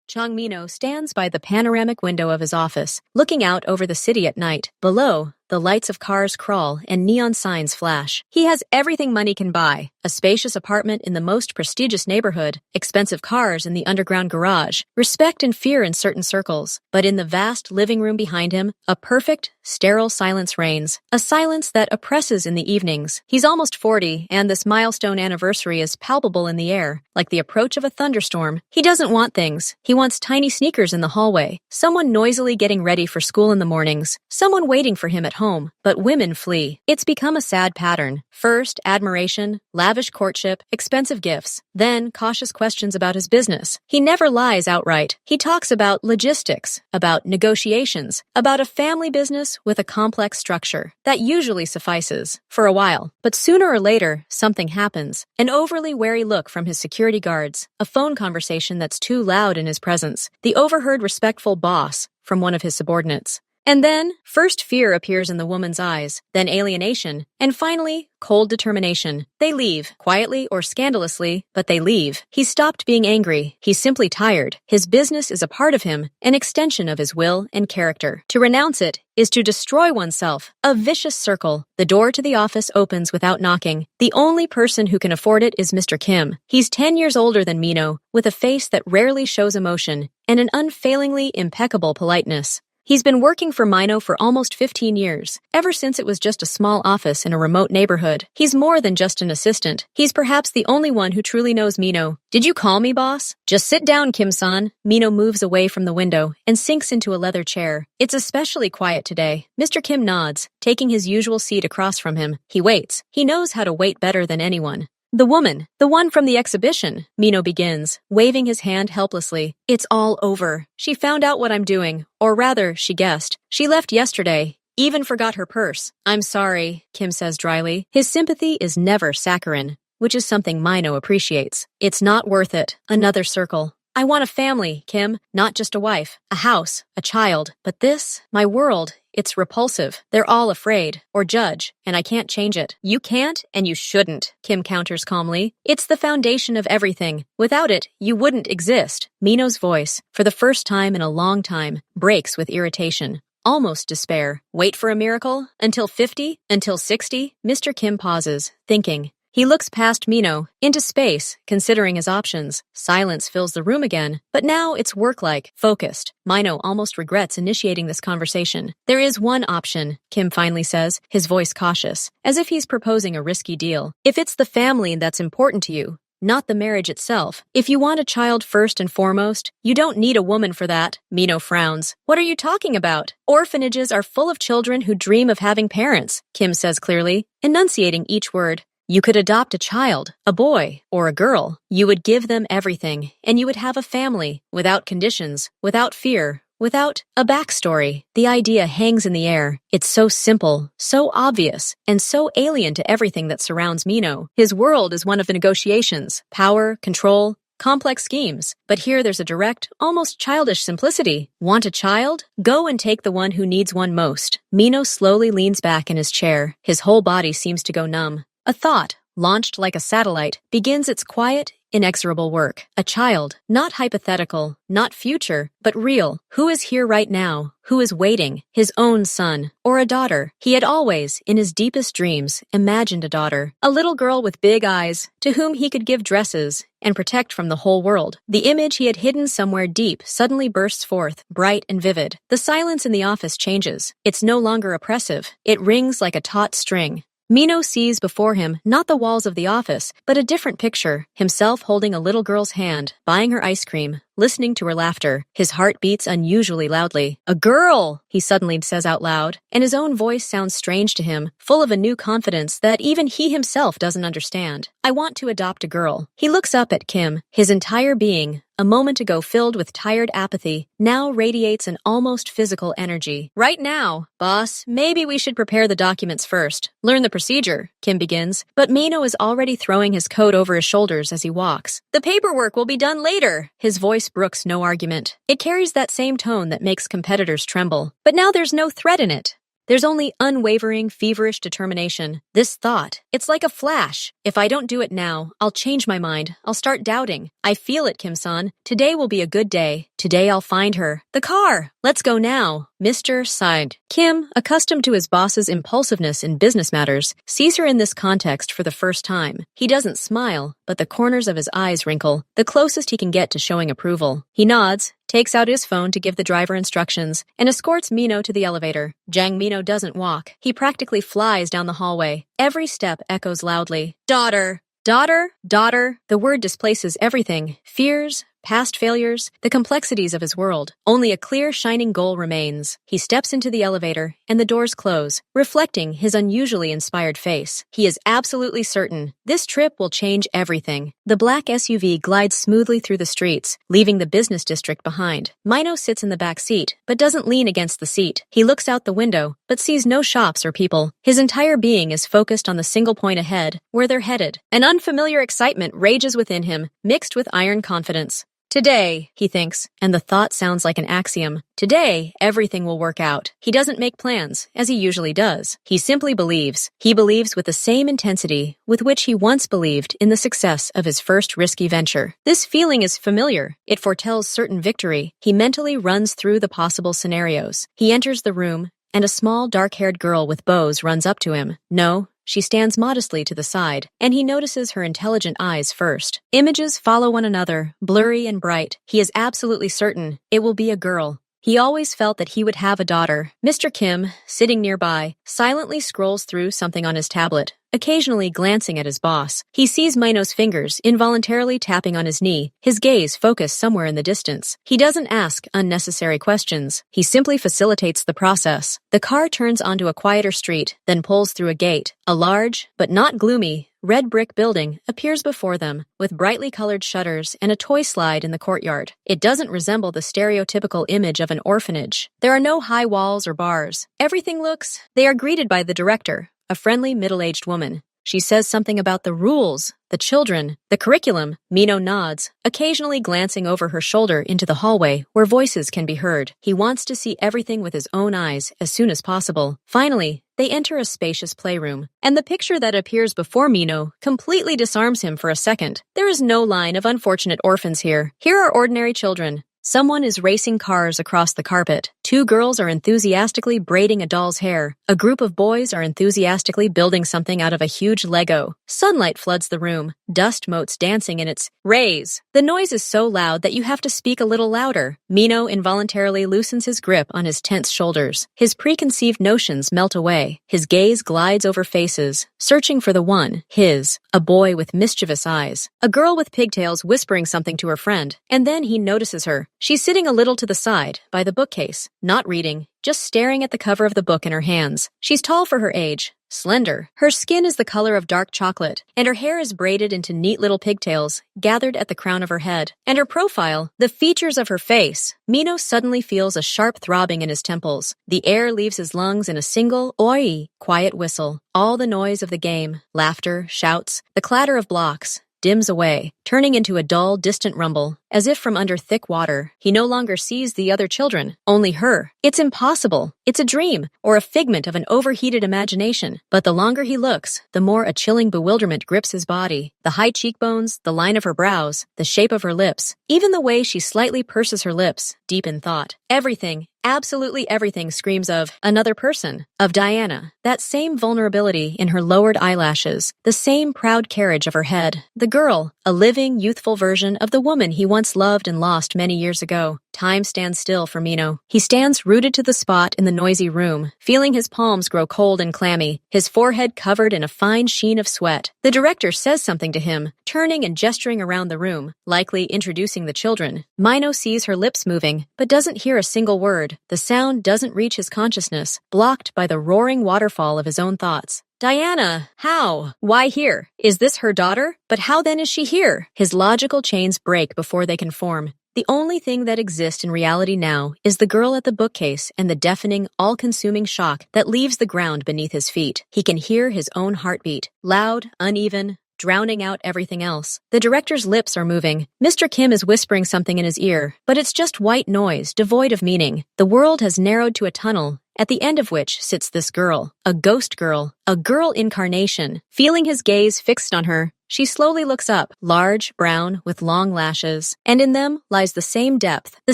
Changmino stands by the panoramic window of his office, looking out over the city at night. Below, the lights of cars crawl and neon signs flash. He has everything money can buy: a spacious apartment in the most prestigious neighborhood, expensive cars in the underground garage, respect and fear in certain circles. But in the vast living room behind him, a perfect, sterile silence reigns, a silence that oppresses in the evenings. He's almost 40, and this milestone anniversary is palpable in the air, like the approach of a thunderstorm. He doesn't want things. He wants tiny sneakers in the hallway, someone noisily getting ready for school in the mornings, someone waiting for him at home. But women flee. It's become a sad pattern. First, admiration, lavish courtship, expensive gifts. Then, cautious questions about his business. He never lies outright. He talks about logistics, about negotiations, about a family business with a complex structure. That usually suffices, for a while. But sooner or later, something happens. An overly wary look from his security guards, a phone conversation that's too loud in his presence, the overheard respectful boss from one of his subordinates. And then, first fear appears in the woman's eyes, then alienation, and finally, cold determination. They leave, quietly or scandalously, but they leave. He's stopped being angry. He's simply tired. His business is a part of him, an extension of his will and character. To renounce it is to destroy oneself, a vicious circle. The door to the office opens without knocking. The only person who can afford it is Mr. Kim. He's 10 years older than Mino, with a face that rarely shows emotion, and an unfailingly impeccable politeness. He's been working for Mino for almost 15 years, ever since it was just a small office in a remote neighborhood. He's more than just an assistant. He's perhaps the only one who truly knows Mino. "Did you call me, boss?" "Just sit down, Kim-san." Mino moves away from the window and sinks into a leather chair. It's especially quiet today. Mr. Kim nods, taking his usual seat across from him. He waits. He knows how to wait better than anyone. "The woman, the one from the exhibition," Mino begins, waving his hand helplessly. "It's all over. She found out what I'm doing, or rather, she guessed. She left yesterday, even forgot her purse." "I'm sorry," Kim says dryly. His sympathy is never saccharine, which is something Mino appreciates. "It's not worth it." Another circle. "I want a family, Kim, not just a wife, a house, a child. But this, my world, it's repulsive. They're all afraid, or judge, and I can't change it." "You can't, and you shouldn't," Kim counters calmly. "It's the foundation of everything. Without it, you wouldn't exist." Mino's voice, for the first time in a long time, breaks with irritation, almost despair. "Wait for a miracle? Until 50? Until 60? Mr. Kim pauses, thinking. He looks past Mino, into space, considering his options. Silence fills the room again, but now it's work-like, focused. Mino almost regrets initiating this conversation. "There is one option," Kim finally says, his voice cautious, as if he's proposing a risky deal. "If it's the family that's important to you, not the marriage itself. If you want a child first and foremost, you don't need a woman for that." Mino frowns. "What are you talking about? Orphanages are full of children who dream of having parents," Kim says clearly, enunciating each word. "You could adopt a child, a boy, or a girl. You would give them everything, and you would have a family, without conditions, without fear, without a backstory." The idea hangs in the air. It's so simple, so obvious, and so alien to everything that surrounds Mino. His world is one of negotiations, power, control, complex schemes. But here there's a direct, almost childish simplicity. "Want a child? Go and take the one who needs one most." Mino slowly leans back in his chair. His whole body seems to go numb. A thought, launched like a satellite, begins its quiet, inexorable work. A child, not hypothetical, not future, but real. Who is here right now? Who is waiting? His own son, or a daughter. He had always, in his deepest dreams, imagined a daughter. A little girl with big eyes, to whom he could give dresses and protect from the whole world. The image he had hidden somewhere deep suddenly bursts forth, bright and vivid. The silence in the office changes. It's no longer oppressive. It rings like a taut string. Mino sees before him not the walls of the office, but a different picture, himself holding a little girl's hand, buying her ice cream, listening to her laughter. His heart beats unusually loudly. "A girl!" he suddenly says out loud, and his own voice sounds strange to him, full of a new confidence that even he himself doesn't understand. "I want to adopt a girl." He looks up at Kim. His entire being, a moment ago filled with tired apathy, now radiates an almost physical energy. "Right now, boss, maybe we should prepare the documents first. Learn the procedure," Kim begins, but Mino is already throwing his coat over his shoulders as he walks. "The paperwork will be done later." His voice brooks no argument. It carries that same tone that makes competitors tremble. But now there's no threat in it. There's only unwavering, feverish determination. This thought, it's like a flash. If I don't do it now, I'll change my mind. I'll start doubting. I feel it, Kim-san. Today will be a good day. Today I'll find her. The car! Let's go now. Mr. sighed. Kim, accustomed to his boss's impulsiveness in business matters, sees her in this context for the first time. He doesn't smile, but the corners of his eyes wrinkle, the closest he can get to showing approval. He nods, takes out his phone to give the driver instructions, and escorts Mino to the elevator. Jang Mino doesn't walk. He practically flies down the hallway. Every step echoes loudly. Daughter! Daughter! Daughter! The word displaces everything. Fears, past failures, the complexities of his world. Only a clear, shining goal remains. He steps into the elevator, and the doors close, reflecting his unusually inspired face. He is absolutely certain this trip will change everything. The black SUV glides smoothly through the streets, leaving the business district behind. Mino sits in the back seat, but doesn't lean against the seat. He looks out the window, but sees no shops or people. His entire being is focused on the single point ahead, where they're headed. An unfamiliar excitement rages within him, mixed with iron confidence. Today, he thinks, and the thought sounds like an axiom. Today, everything will work out. He doesn't make plans, as he usually does. He simply believes. He believes with the same intensity with which he once believed in the success of his first risky venture. This feeling is familiar. It foretells certain victory. He mentally runs through the possible scenarios. He enters the room, and a small, dark-haired girl with bows runs up to him. No. She stands modestly to the side, and he notices her intelligent eyes first. Images follow one another, blurry and bright. He is absolutely certain it will be a girl. He always felt that he would have a daughter. Mr. Kim, sitting nearby, silently scrolls through something on his tablet, occasionally glancing at his boss. He sees Mino's fingers involuntarily tapping on his knee, his gaze focused somewhere in the distance. He doesn't ask unnecessary questions. He simply facilitates the process. The car turns onto a quieter street, then pulls through a gate. A large, but not gloomy, red brick building appears before them, with brightly colored shutters and a toy slide in the courtyard. It doesn't resemble the stereotypical image of an orphanage. There are no high walls or bars. Everything looks... They are greeted by the director, a friendly middle-aged woman. She says something about the rules, the children, the curriculum. Mino nods, occasionally glancing over her shoulder into the hallway where voices can be heard. He wants to see everything with his own eyes as soon as possible. Finally, they enter a spacious playroom, and the picture that appears before Mino completely disarms him for a second. There is no line of unfortunate orphans here. Here are ordinary children. Someone is racing cars across the carpet. Two girls are enthusiastically braiding a doll's hair. A group of boys are enthusiastically building something out of a huge Lego. Sunlight floods the room, dust motes dancing in its rays. The noise is so loud that you have to speak a little louder. Mino involuntarily loosens his grip on his tense shoulders. His preconceived notions melt away. His gaze glides over faces, searching for the one, his, a boy with mischievous eyes. A girl with pigtails whispering something to her friend, and then he notices her. She's sitting a little to the side, by the bookcase, not reading, just staring at the cover of the book in her hands. She's tall for her age, slender. Her skin is the color of dark chocolate, and her hair is braided into neat little pigtails, gathered at the crown of her head. And her profile, the features of her face. Mino suddenly feels a sharp throbbing in his temples. The air leaves his lungs in a single, oi, quiet whistle. All the noise of the game, laughter, shouts, the clatter of blocks, dims away, turning into a dull, distant rumble. As if from under thick water, he no longer sees the other children, only her. It's impossible. It's a dream, or a figment of an overheated imagination. But the longer he looks, the more a chilling bewilderment grips his body. The high cheekbones, the line of her brows, the shape of her lips, even the way she slightly purses her lips, deep in thought. Everything, absolutely everything screams of another person, of Diana. That same vulnerability in her lowered eyelashes, the same proud carriage of her head. The girl, a living, youthful version of the woman he once loved and lost many years ago. Time stands still for Mino. He stands rooted to the spot in the noisy room, feeling his palms grow cold and clammy, his forehead covered in a fine sheen of sweat. The director says something to him, turning and gesturing around the room, likely introducing the children. Mino sees her lips moving, but doesn't hear a single word. The sound doesn't reach his consciousness, blocked by the roaring waterfall of his own thoughts. Diana, how? Why here? Is this her daughter? But how then is she here? His logical chains break before they can form. The only thing that exists in reality now is the girl at the bookcase and the deafening, all-consuming shock that leaves the ground beneath his feet. He can hear his own heartbeat, loud, uneven, drowning out everything else. The director's lips are moving. Mr. Kim is whispering something in his ear, but it's just white noise, devoid of meaning. The world has narrowed to a tunnel, at the end of which sits this girl, a ghost girl, a girl incarnation. Feeling his gaze fixed on her, she slowly looks up, large, brown, with long lashes, and in them lies the same depth, the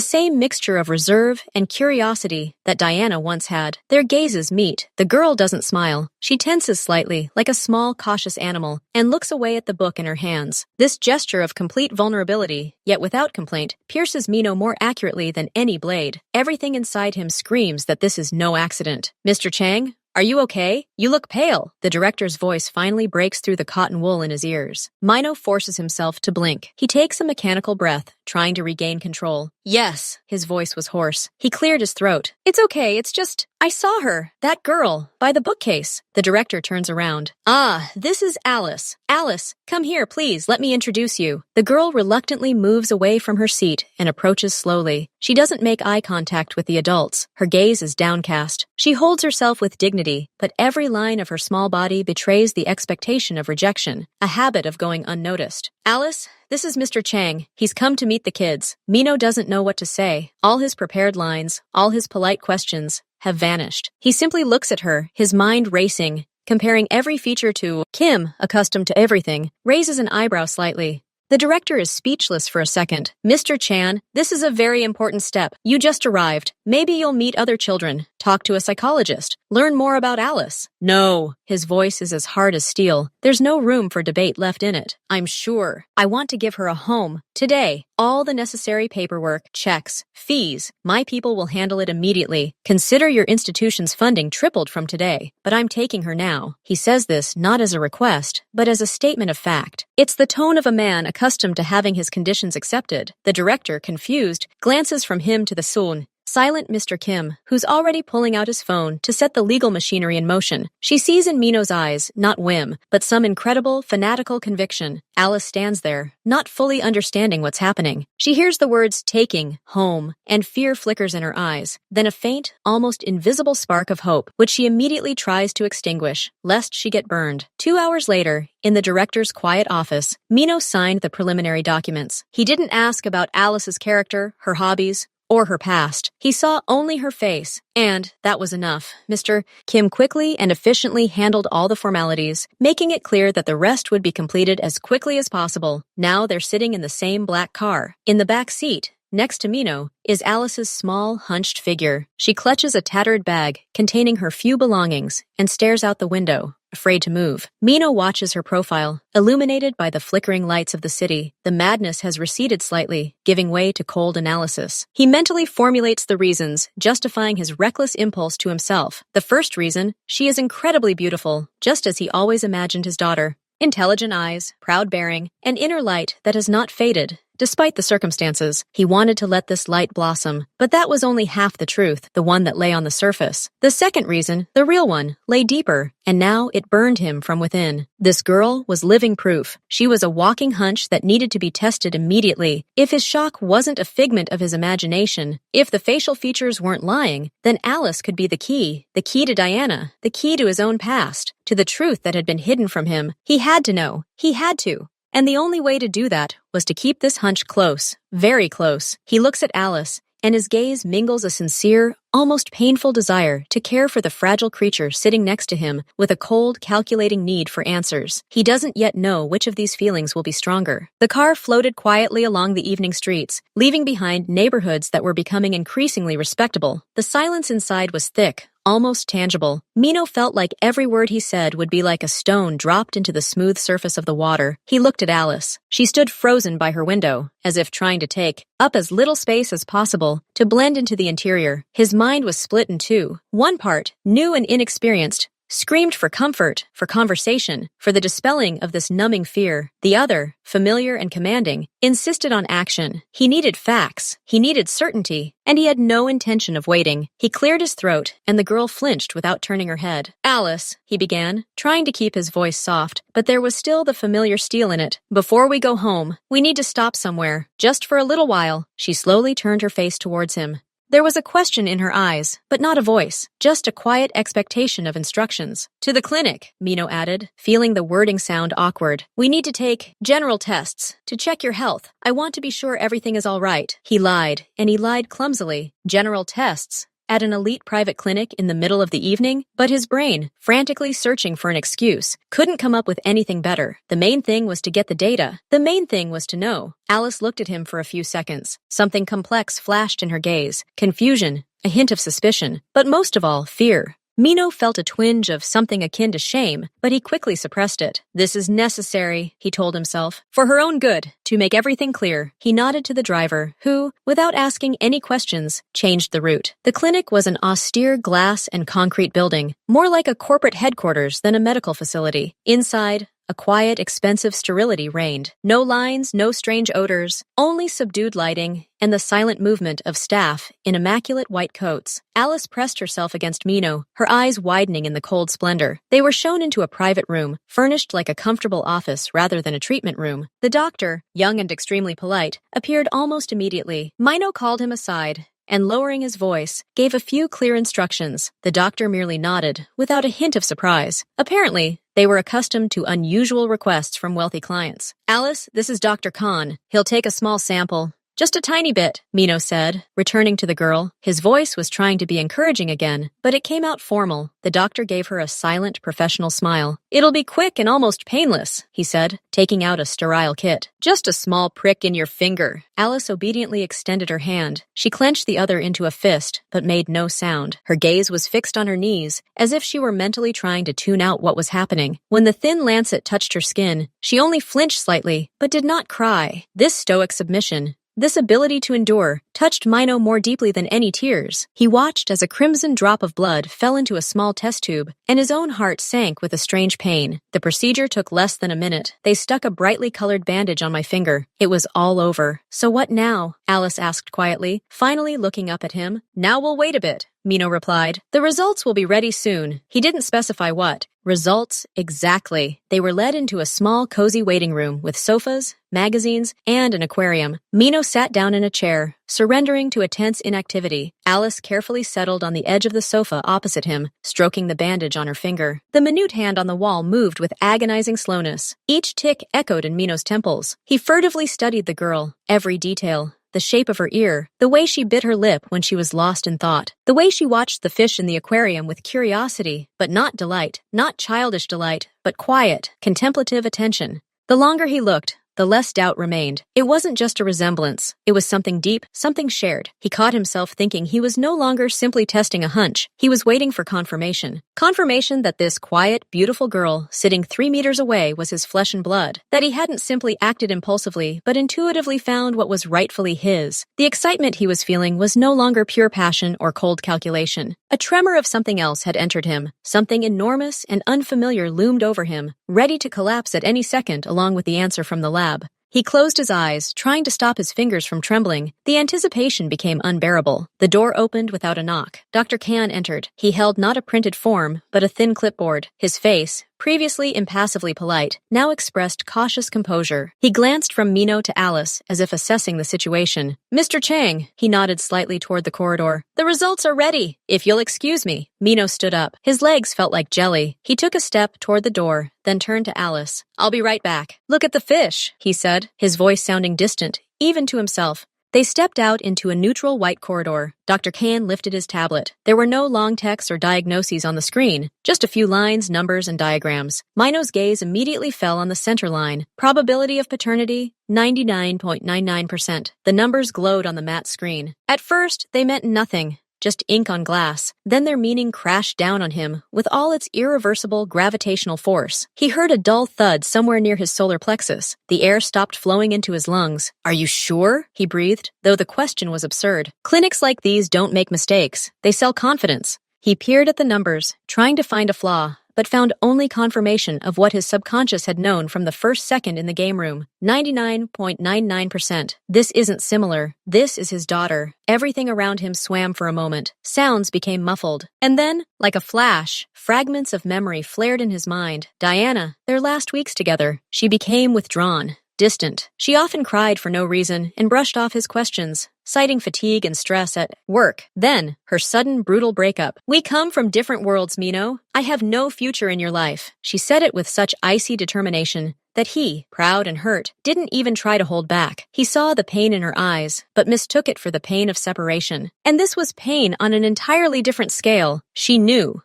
same mixture of reserve and curiosity that Diana once had. Their gazes meet. The girl doesn't smile. She tenses slightly, like a small, cautious animal, and looks away at the book in her hands. This gesture of complete vulnerability, yet without complaint, pierces Mino more accurately than any blade. Everything inside him screams that this is no accident. Mr. Chang? Are you okay? You look pale. The director's voice finally breaks through the cotton wool in his ears. Mino forces himself to blink. He takes a mechanical breath, trying to regain control. Yes, his voice was hoarse. He cleared his throat. It's okay, it's just, I saw her, that girl, by the bookcase. The director turns around. Ah, this is Alice. Alice, come here, please, let me introduce you. The girl reluctantly moves away from her seat and approaches slowly. She doesn't make eye contact with the adults. Her gaze is downcast. She holds herself with dignity, but every line of her small body betrays the expectation of rejection, a habit of going unnoticed. Alice, this is Mr. Chang. He's come to meet the kids. Mino doesn't know what to say. All his prepared lines, all his polite questions, have vanished. He simply looks at her, his mind racing, comparing every feature to Kim, accustomed to everything, raises an eyebrow slightly. The director is speechless for a second. Mr. Chan, this is a very important step. You just arrived. Maybe you'll meet other children, talk to a psychologist, learn more about Alice. No. His voice is as hard as steel. There's no room for debate left in it. I'm sure. I want to give her a home. Today. All the necessary paperwork, checks, fees. My people will handle it immediately. Consider your institution's funding tripled from today. But I'm taking her now. He says this not as a request, but as a statement of fact. It's the tone of a man accustomed to having his conditions accepted. The director, confused, glances from him to the Sun. Silent Mr. Kim, who's already pulling out his phone to set the legal machinery in motion. She sees in Mino's eyes, not whim, but some incredible, fanatical conviction. Alice stands there, not fully understanding what's happening. She hears the words taking, home, and fear flickers in her eyes, then a faint, almost invisible spark of hope, which she immediately tries to extinguish, lest she get burned. 2 hours later, in the director's quiet office, Mino signed the preliminary documents. He didn't ask about Alice's character, her hobbies, or her past. He saw only her face, and that was enough. Mr. Kim quickly and efficiently handled all the formalities, making it clear that the rest would be completed as quickly as possible. Now they're sitting in the same black car. In the back seat, next to Mino, is Alice's small, hunched figure. She clutches a tattered bag containing her few belongings and stares out the window, afraid to move. Mino watches her profile, illuminated by the flickering lights of the city. The madness has receded slightly, giving way to cold analysis. He mentally formulates the reasons, justifying his reckless impulse to himself. The first reason, she is incredibly beautiful, just as he always imagined his daughter. Intelligent eyes, proud bearing, an inner light that has not faded. Despite the circumstances, he wanted to let this light blossom, but that was only half the truth, the one that lay on the surface. The second reason, the real one, lay deeper, and now it burned him from within. This girl was living proof. She was a walking hunch that needed to be tested immediately. If his shock wasn't a figment of his imagination, if the facial features weren't lying, then Alice could be the key to Diana, the key to his own past, to the truth that had been hidden from him. He had to know. He had to. And the only way to do that was to keep this hunch close, very close. He looks at Alice, and his gaze mingles a sincere, almost painful desire to care for the fragile creature sitting next to him with a cold, calculating need for answers. He doesn't yet know which of these feelings will be stronger. The car floated quietly along the evening streets, leaving behind neighborhoods that were becoming increasingly respectable. The silence inside was thick, almost tangible. Mino felt like every word he said would be like a stone dropped into the smooth surface of the water. He looked at Alice. She stood frozen by her window, as if trying to take up as little space as possible to blend into the interior. His mind was split in two. One part, new and inexperienced, screamed for comfort, for conversation, for the dispelling of this numbing fear. The other, familiar and commanding, insisted on action. He needed facts. He needed certainty. And he had no intention of waiting. He cleared his throat, and the girl flinched without turning her head. Alice, he began, trying to keep his voice soft, but there was still the familiar steel in it. Before we go home, we need to stop somewhere, just for a little while. She slowly turned her face towards him. There was a question in her eyes, but not a voice, just a quiet expectation of instructions. To the clinic, Mino added, feeling the wording sound awkward. We need to take general tests to check your health. I want to be sure everything is all right. He lied, and he lied clumsily. General tests. at an elite private clinic in the middle of the evening, but his brain, frantically searching for an excuse, couldn't come up with anything better. The main thing was to get the data. The main thing was to know. Alice looked at him for a few seconds. Something complex flashed in her gaze. Confusion, a hint of suspicion, but most of all, fear. Mino felt a twinge of something akin to shame, but he quickly suppressed it. This is necessary, he told himself, for her own good, to make everything clear. He nodded to the driver, who, without asking any questions, changed the route. The clinic was an austere glass and concrete building, more like a corporate headquarters than a medical facility. Inside, a quiet, expensive sterility reigned. No lines, no strange odors, only subdued lighting and the silent movement of staff in immaculate white coats. Alice pressed herself against Mino, her eyes widening in the cold splendor. They were shown into a private room, furnished like a comfortable office rather than a treatment room. The doctor, young and extremely polite, appeared almost immediately. Mino called him aside and, lowering his voice, gave a few clear instructions. The doctor merely nodded, without a hint of surprise. Apparently, they were accustomed to unusual requests from wealthy clients. Alice, this is Dr. Khan. He'll take a small sample. Just a tiny bit, Mino said, returning to the girl. His voice was trying to be encouraging again, but it came out formal. The doctor gave her a silent, professional smile. It'll be quick and almost painless, he said, taking out a sterile kit. Just a small prick in your finger. Alice obediently extended her hand. She clenched the other into a fist, but made no sound. Her gaze was fixed on her knees, as if she were mentally trying to tune out what was happening. When the thin lancet touched her skin, she only flinched slightly, but did not cry. This stoic submission, this ability to endure, touched Mino more deeply than any tears. He watched as a crimson drop of blood fell into a small test tube, and his own heart sank with a strange pain. The procedure took less than a minute. They stuck a brightly colored bandage on my finger. It was all over. So what now? Alice asked quietly, finally looking up at him. Now we'll wait a bit, Mino replied. The results will be ready soon. He didn't specify what. Results, exactly. They were led into a small, cozy waiting room with sofas, magazines, and an aquarium. Mino sat down in a chair, surrendering to a tense inactivity. Alice carefully settled on the edge of the sofa opposite him, stroking the bandage on her finger. The minute hand on the wall moved with agonizing slowness. Each tick echoed in Mino's temples. He furtively studied the girl, every detail. The shape of her ear, the way she bit her lip when she was lost in thought, the way she watched the fish in the aquarium with curiosity, but not delight, not childish delight, but quiet, contemplative attention. The longer he looked, the less doubt remained. It wasn't just a resemblance. It was something deep, something shared. He caught himself thinking he was no longer simply testing a hunch. He was waiting for confirmation. Confirmation that this quiet, beautiful girl sitting 3 meters away was his flesh and blood. That he hadn't simply acted impulsively, but intuitively found what was rightfully his. The excitement he was feeling was no longer pure passion or cold calculation. A tremor of something else had entered him. Something enormous and unfamiliar loomed over him, ready to collapse at any second along with the answer from the lab. He closed his eyes, trying to stop his fingers from trembling. The anticipation became unbearable. The door opened without a knock. Dr. Khan entered. He held not a printed form, but a thin clipboard. His face, previously impassively polite, now expressed cautious composure. He glanced from Mino to Alice, as if assessing the situation. Mr. Chang, he nodded slightly toward the corridor. The results are ready. If you'll excuse me. Mino stood up. His legs felt like jelly. He took a step toward the door, then turned to Alice. I'll be right back. Look at the fish, he said, his voice sounding distant, even to himself. They stepped out into a neutral white corridor. Dr. Khan lifted his tablet. There were no long texts or diagnoses on the screen, just a few lines, numbers, and diagrams. Mino's gaze immediately fell on the center line. Probability of paternity, 99.99%. The numbers glowed on the matte screen. At first, they meant nothing. Just ink on glass. Then their meaning crashed down on him with all its irreversible gravitational force. He heard a dull thud somewhere near his solar plexus. The air stopped flowing into his lungs. Are you sure? He breathed, though the question was absurd. Clinics like these don't make mistakes. They sell confidence. He peered at the numbers, trying to find a flaw, but found only confirmation of what his subconscious had known from the first second in the game room. 99.99%. This isn't similar. This is his daughter. Everything around him swam for a moment. Sounds became muffled. And then, like a flash, fragments of memory flared in his mind. Diana, their last weeks together. She became withdrawn, distant. She often cried for no reason and brushed off his questions, citing fatigue and stress at work. Then, her sudden, brutal breakup. We come from different worlds, Mino. I have no future in your life. She said it with such icy determination that he, proud and hurt, didn't even try to hold back. He saw the pain in her eyes, but mistook it for the pain of separation. And this was pain on an entirely different scale. She knew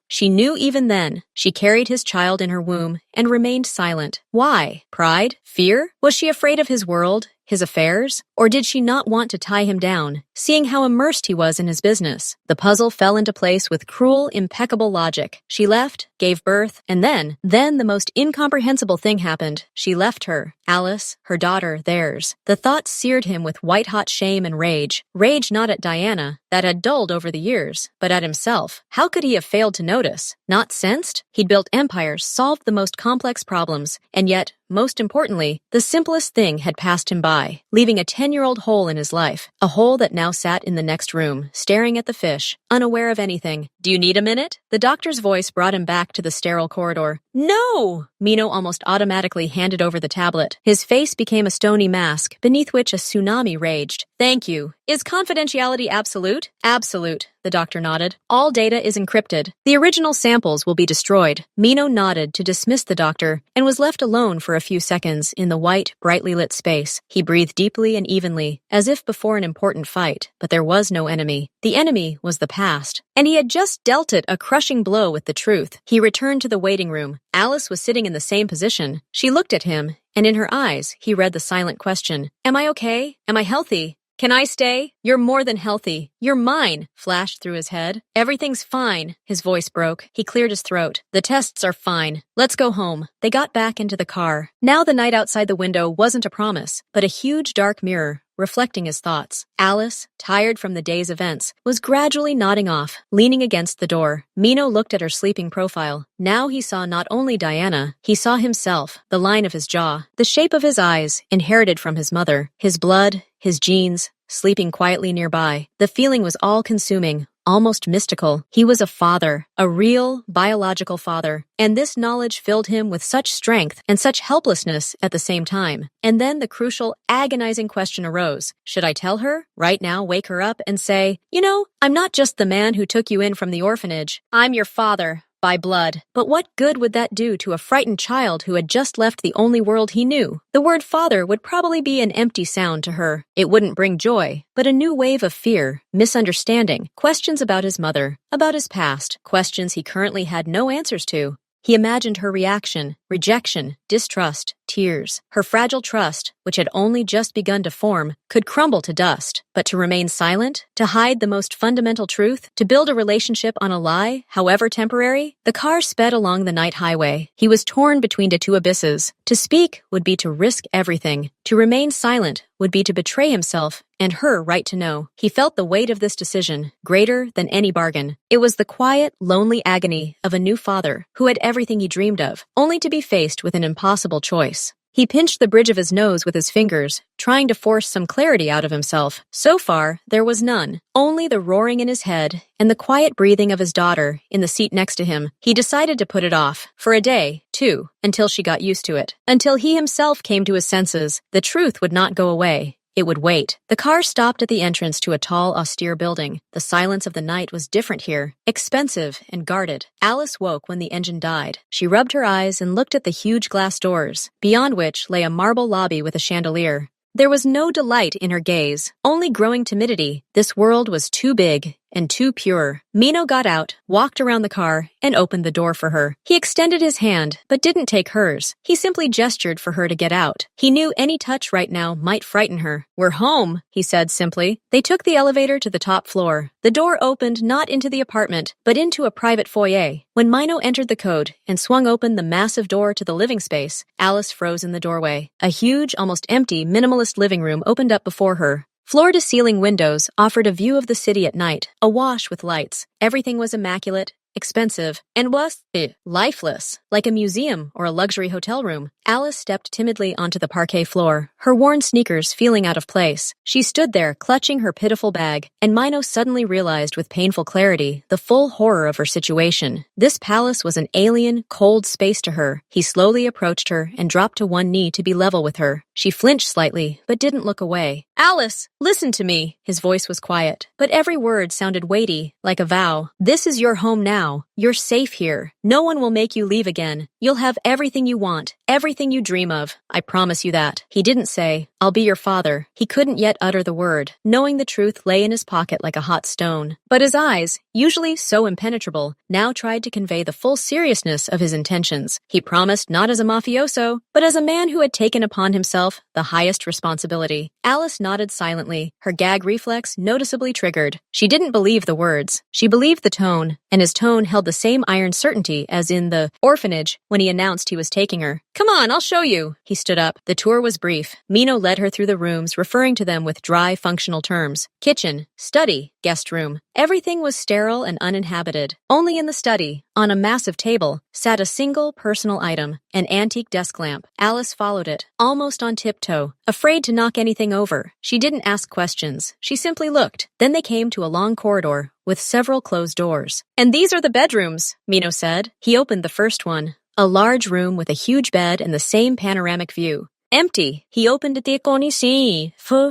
even then. She carried his child in her womb and remained silent. Why? Pride? Fear? Was she afraid of his world? His affairs? Or did she not want to tie him down, seeing how immersed he was in his business? The puzzle fell into place with cruel, impeccable logic. She left, gave birth, and then the most incomprehensible thing happened. She left her, Alice, her daughter, theirs. The thought seared him with white-hot shame and rage. Rage not at Diana, that had dulled over the years, but at himself. How could he have failed to notice? Not sensed? He'd built empires, solved the most complex problems, and yet, most importantly, the simplest thing had passed him by, leaving a 10-year-old hole in his life, a hole that now sat in the next room, staring at the fish, unaware of anything. Do you need a minute? The doctor's voice brought him back to the sterile corridor. No! Mino almost automatically handed over the tablet. His face became a stony mask, beneath which a tsunami raged. Thank you. Is confidentiality absolute? Absolute, the doctor nodded. All data is encrypted. The original samples will be destroyed. Mino nodded to dismiss the doctor and was left alone for a few seconds in the white, brightly lit space. He breathed deeply and evenly, as if before an important fight, but there was no enemy. The enemy was the past, and he had just dealt it a crushing blow with the truth. He returned to the waiting room. Alice was sitting in the same position. She looked at him, and in her eyes, he read the silent question. Am I okay? Am I healthy? Can I stay? You're more than healthy. You're mine, flashed through his head. Everything's fine. His voice broke. He cleared his throat. The tests are fine. Let's go home. They got back into the car. Now the night outside the window wasn't a promise, but a huge dark mirror, reflecting his thoughts. Alice, tired from the day's events, was gradually nodding off, leaning against the door. Mino looked at her sleeping profile. Now he saw not only Diana, he saw himself, the line of his jaw, the shape of his eyes, inherited from his mother, his blood, his genes, sleeping quietly nearby. The feeling was all-consuming, almost mystical. He was a father, a real, biological father, and this knowledge filled him with such strength and such helplessness at the same time. And then the crucial, agonizing question arose. Should I tell her? Right now, wake her up and say, you know, I'm not just the man who took you in from the orphanage. I'm your father. By blood. But what good would that do to a frightened child who had just left the only world he knew? The word father would probably be an empty sound to her. It wouldn't bring joy, but a new wave of fear, misunderstanding, questions about his mother, about his past, questions he currently had no answers to. He imagined her reaction, rejection, distrust, tears. Her fragile trust, which had only just begun to form, could crumble to dust. But to remain silent, to hide the most fundamental truth, to build a relationship on a lie, however temporary? The car sped along the night highway. He was torn between the two abysses. To speak would be to risk everything. To remain silent would be to betray himself and her right to know. He felt the weight of this decision, greater than any bargain. It was the quiet, lonely agony of a new father who had everything he dreamed of, only to be faced with an impossible choice. He pinched the bridge of his nose with his fingers, trying to force some clarity out of himself. So far, there was none, only the roaring in his head and the quiet breathing of his daughter in the seat next to him. He decided to put it off, for a day, too, until she got used to it. Until he himself came to his senses, the truth would not go away. It would wait. The car stopped at the entrance to a tall, austere building. The silence of the night was different here, expensive and guarded. Alice woke when the engine died. She rubbed her eyes and looked at the huge glass doors, beyond which lay a marble lobby with a chandelier. There was no delight in her gaze, only growing timidity. This world was too big and too pure. Mino got out, walked around the car, and opened the door for her. He extended his hand, but didn't take hers. He simply gestured for her to get out. He knew any touch right now might frighten her. We're home, he said simply. They took the elevator to the top floor. The door opened not into the apartment, but into a private foyer. When Mino entered the code and swung open the massive door to the living space, Alice froze in the doorway. A huge, almost empty, minimalist living room opened up before her. Floor-to-ceiling windows offered a view of the city at night, awash with lights. Everything was immaculate, expensive, and was lifeless, like a museum or a luxury hotel room. Alice stepped timidly onto the parquet floor, her worn sneakers feeling out of place. She stood there, clutching her pitiful bag, and Mino suddenly realized with painful clarity the full horror of her situation. This palace was an alien, cold space to her. He slowly approached her and dropped to one knee to be level with her. She flinched slightly, but didn't look away. Alice, listen to me. His voice was quiet, but every word sounded weighty, like a vow. This is your home now. You're safe here. No one will make you leave again. You'll have everything you want, everything you dream of. I promise you that. He didn't say, I'll be your father. He couldn't yet utter the word, knowing the truth lay in his pocket like a hot stone. But his eyes, usually so impenetrable, now tried to convey the full seriousness of his intentions. He promised not as a mafioso, but as a man who had taken upon himself the highest responsibility. Alice nodded silently, her gag reflex noticeably triggered. She didn't believe the words. She believed the tone, and his tone held the same iron certainty as in the orphanage when he announced he was taking her. Come on, I'll show you. He stood up. The tour was brief. Mino led her through the rooms, referring to them with dry, functional terms. Kitchen, study, guest room. Everything was sterile and uninhabited. Only in the study, on a massive table, sat a single personal item, an antique desk lamp. Alice followed it, almost on tiptoe, afraid to knock anything over. She didn't ask questions. She simply looked. Then they came to a long corridor with several closed doors. And these are the bedrooms, Mino said. He opened the first one, a large room with a huge bed and the same panoramic view. Empty. He opened the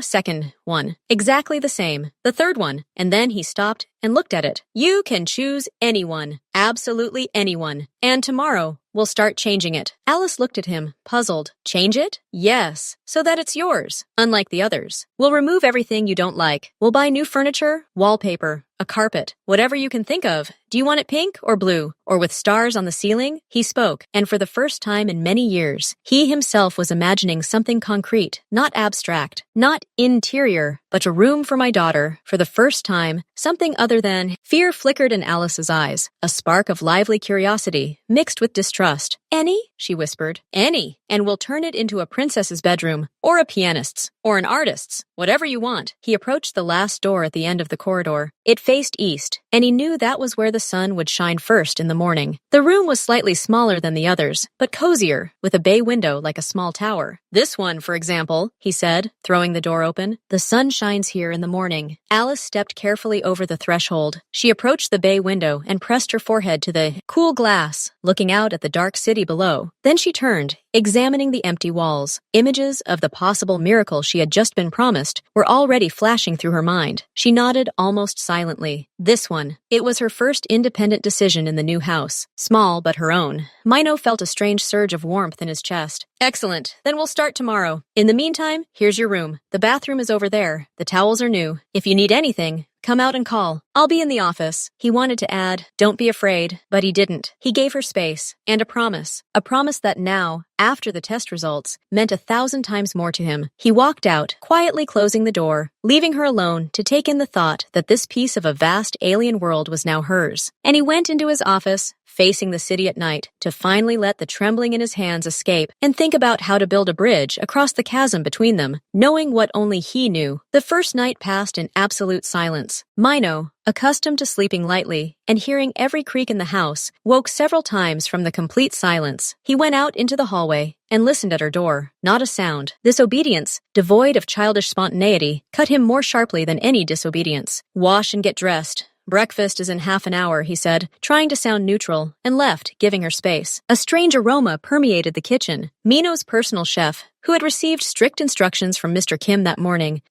second one. Exactly the same. The third one. And then he stopped and looked at it. You can choose anyone. Absolutely anyone. And tomorrow, we'll start changing it. Alice looked at him, puzzled. Change it? Yes. So that it's yours. Unlike the others. We'll remove everything you don't like. We'll buy new furniture, wallpaper, a carpet, whatever you can think of. Do you want it pink or blue? Or with stars on the ceiling? He spoke, and for the first time in many years, he himself was imagining something concrete, not abstract, not interior, but a room for my daughter. For the first time, something other than fear flickered in Alice's eyes, a spark of lively curiosity, mixed with distrust. Any? She whispered. Any, and we'll turn it into a princess's bedroom, or a pianist's, or an artist's, whatever you want. He approached the last door at the end of the corridor. It faced east, and he knew that was where the sun would shine first in the morning. The room was slightly smaller than the others, but cozier, with a bay window like a small tower. This one, for example, he said, throwing the door open. The sun shines here in the morning. Alice stepped carefully over the threshold. She approached the bay window and pressed her forehead to the cool glass, looking out at the dark city below. Then she turned, examining the empty walls. Images of the possible miracle she had just been promised were already flashing through her mind. She nodded almost silently. This one. It was her first independent decision in the new house. Small, but her own. Mino felt a strange surge of warmth in his chest. Excellent. Then we'll start tomorrow. In the meantime, here's your room. The bathroom is over there. The towels are new. If you need anything, come out and call. I'll be in the office. He wanted to add, don't be afraid, but he didn't. He gave her space and a promise that now, after the test results, meant 1,000 times more to him. He walked out, quietly closing the door, leaving her alone to take in the thought that this piece of a vast alien world was now hers. And he went into his office, facing the city at night, to finally let the trembling in his hands escape and think about how to build a bridge across the chasm between them, knowing what only he knew. The first night passed in absolute silence. Mino, accustomed to sleeping lightly and hearing every creak in the house, woke several times from the complete silence. He went out into the hallway and listened at her door. Not a sound. This obedience, devoid of childish spontaneity, cut him more sharply than any disobedience. Wash and get dressed. Breakfast is in half an hour, he said, trying to sound neutral, and left, giving her space. A strange aroma permeated the kitchen. Mino's personal chef, who had received strict instructions from Mr. Kim that morning,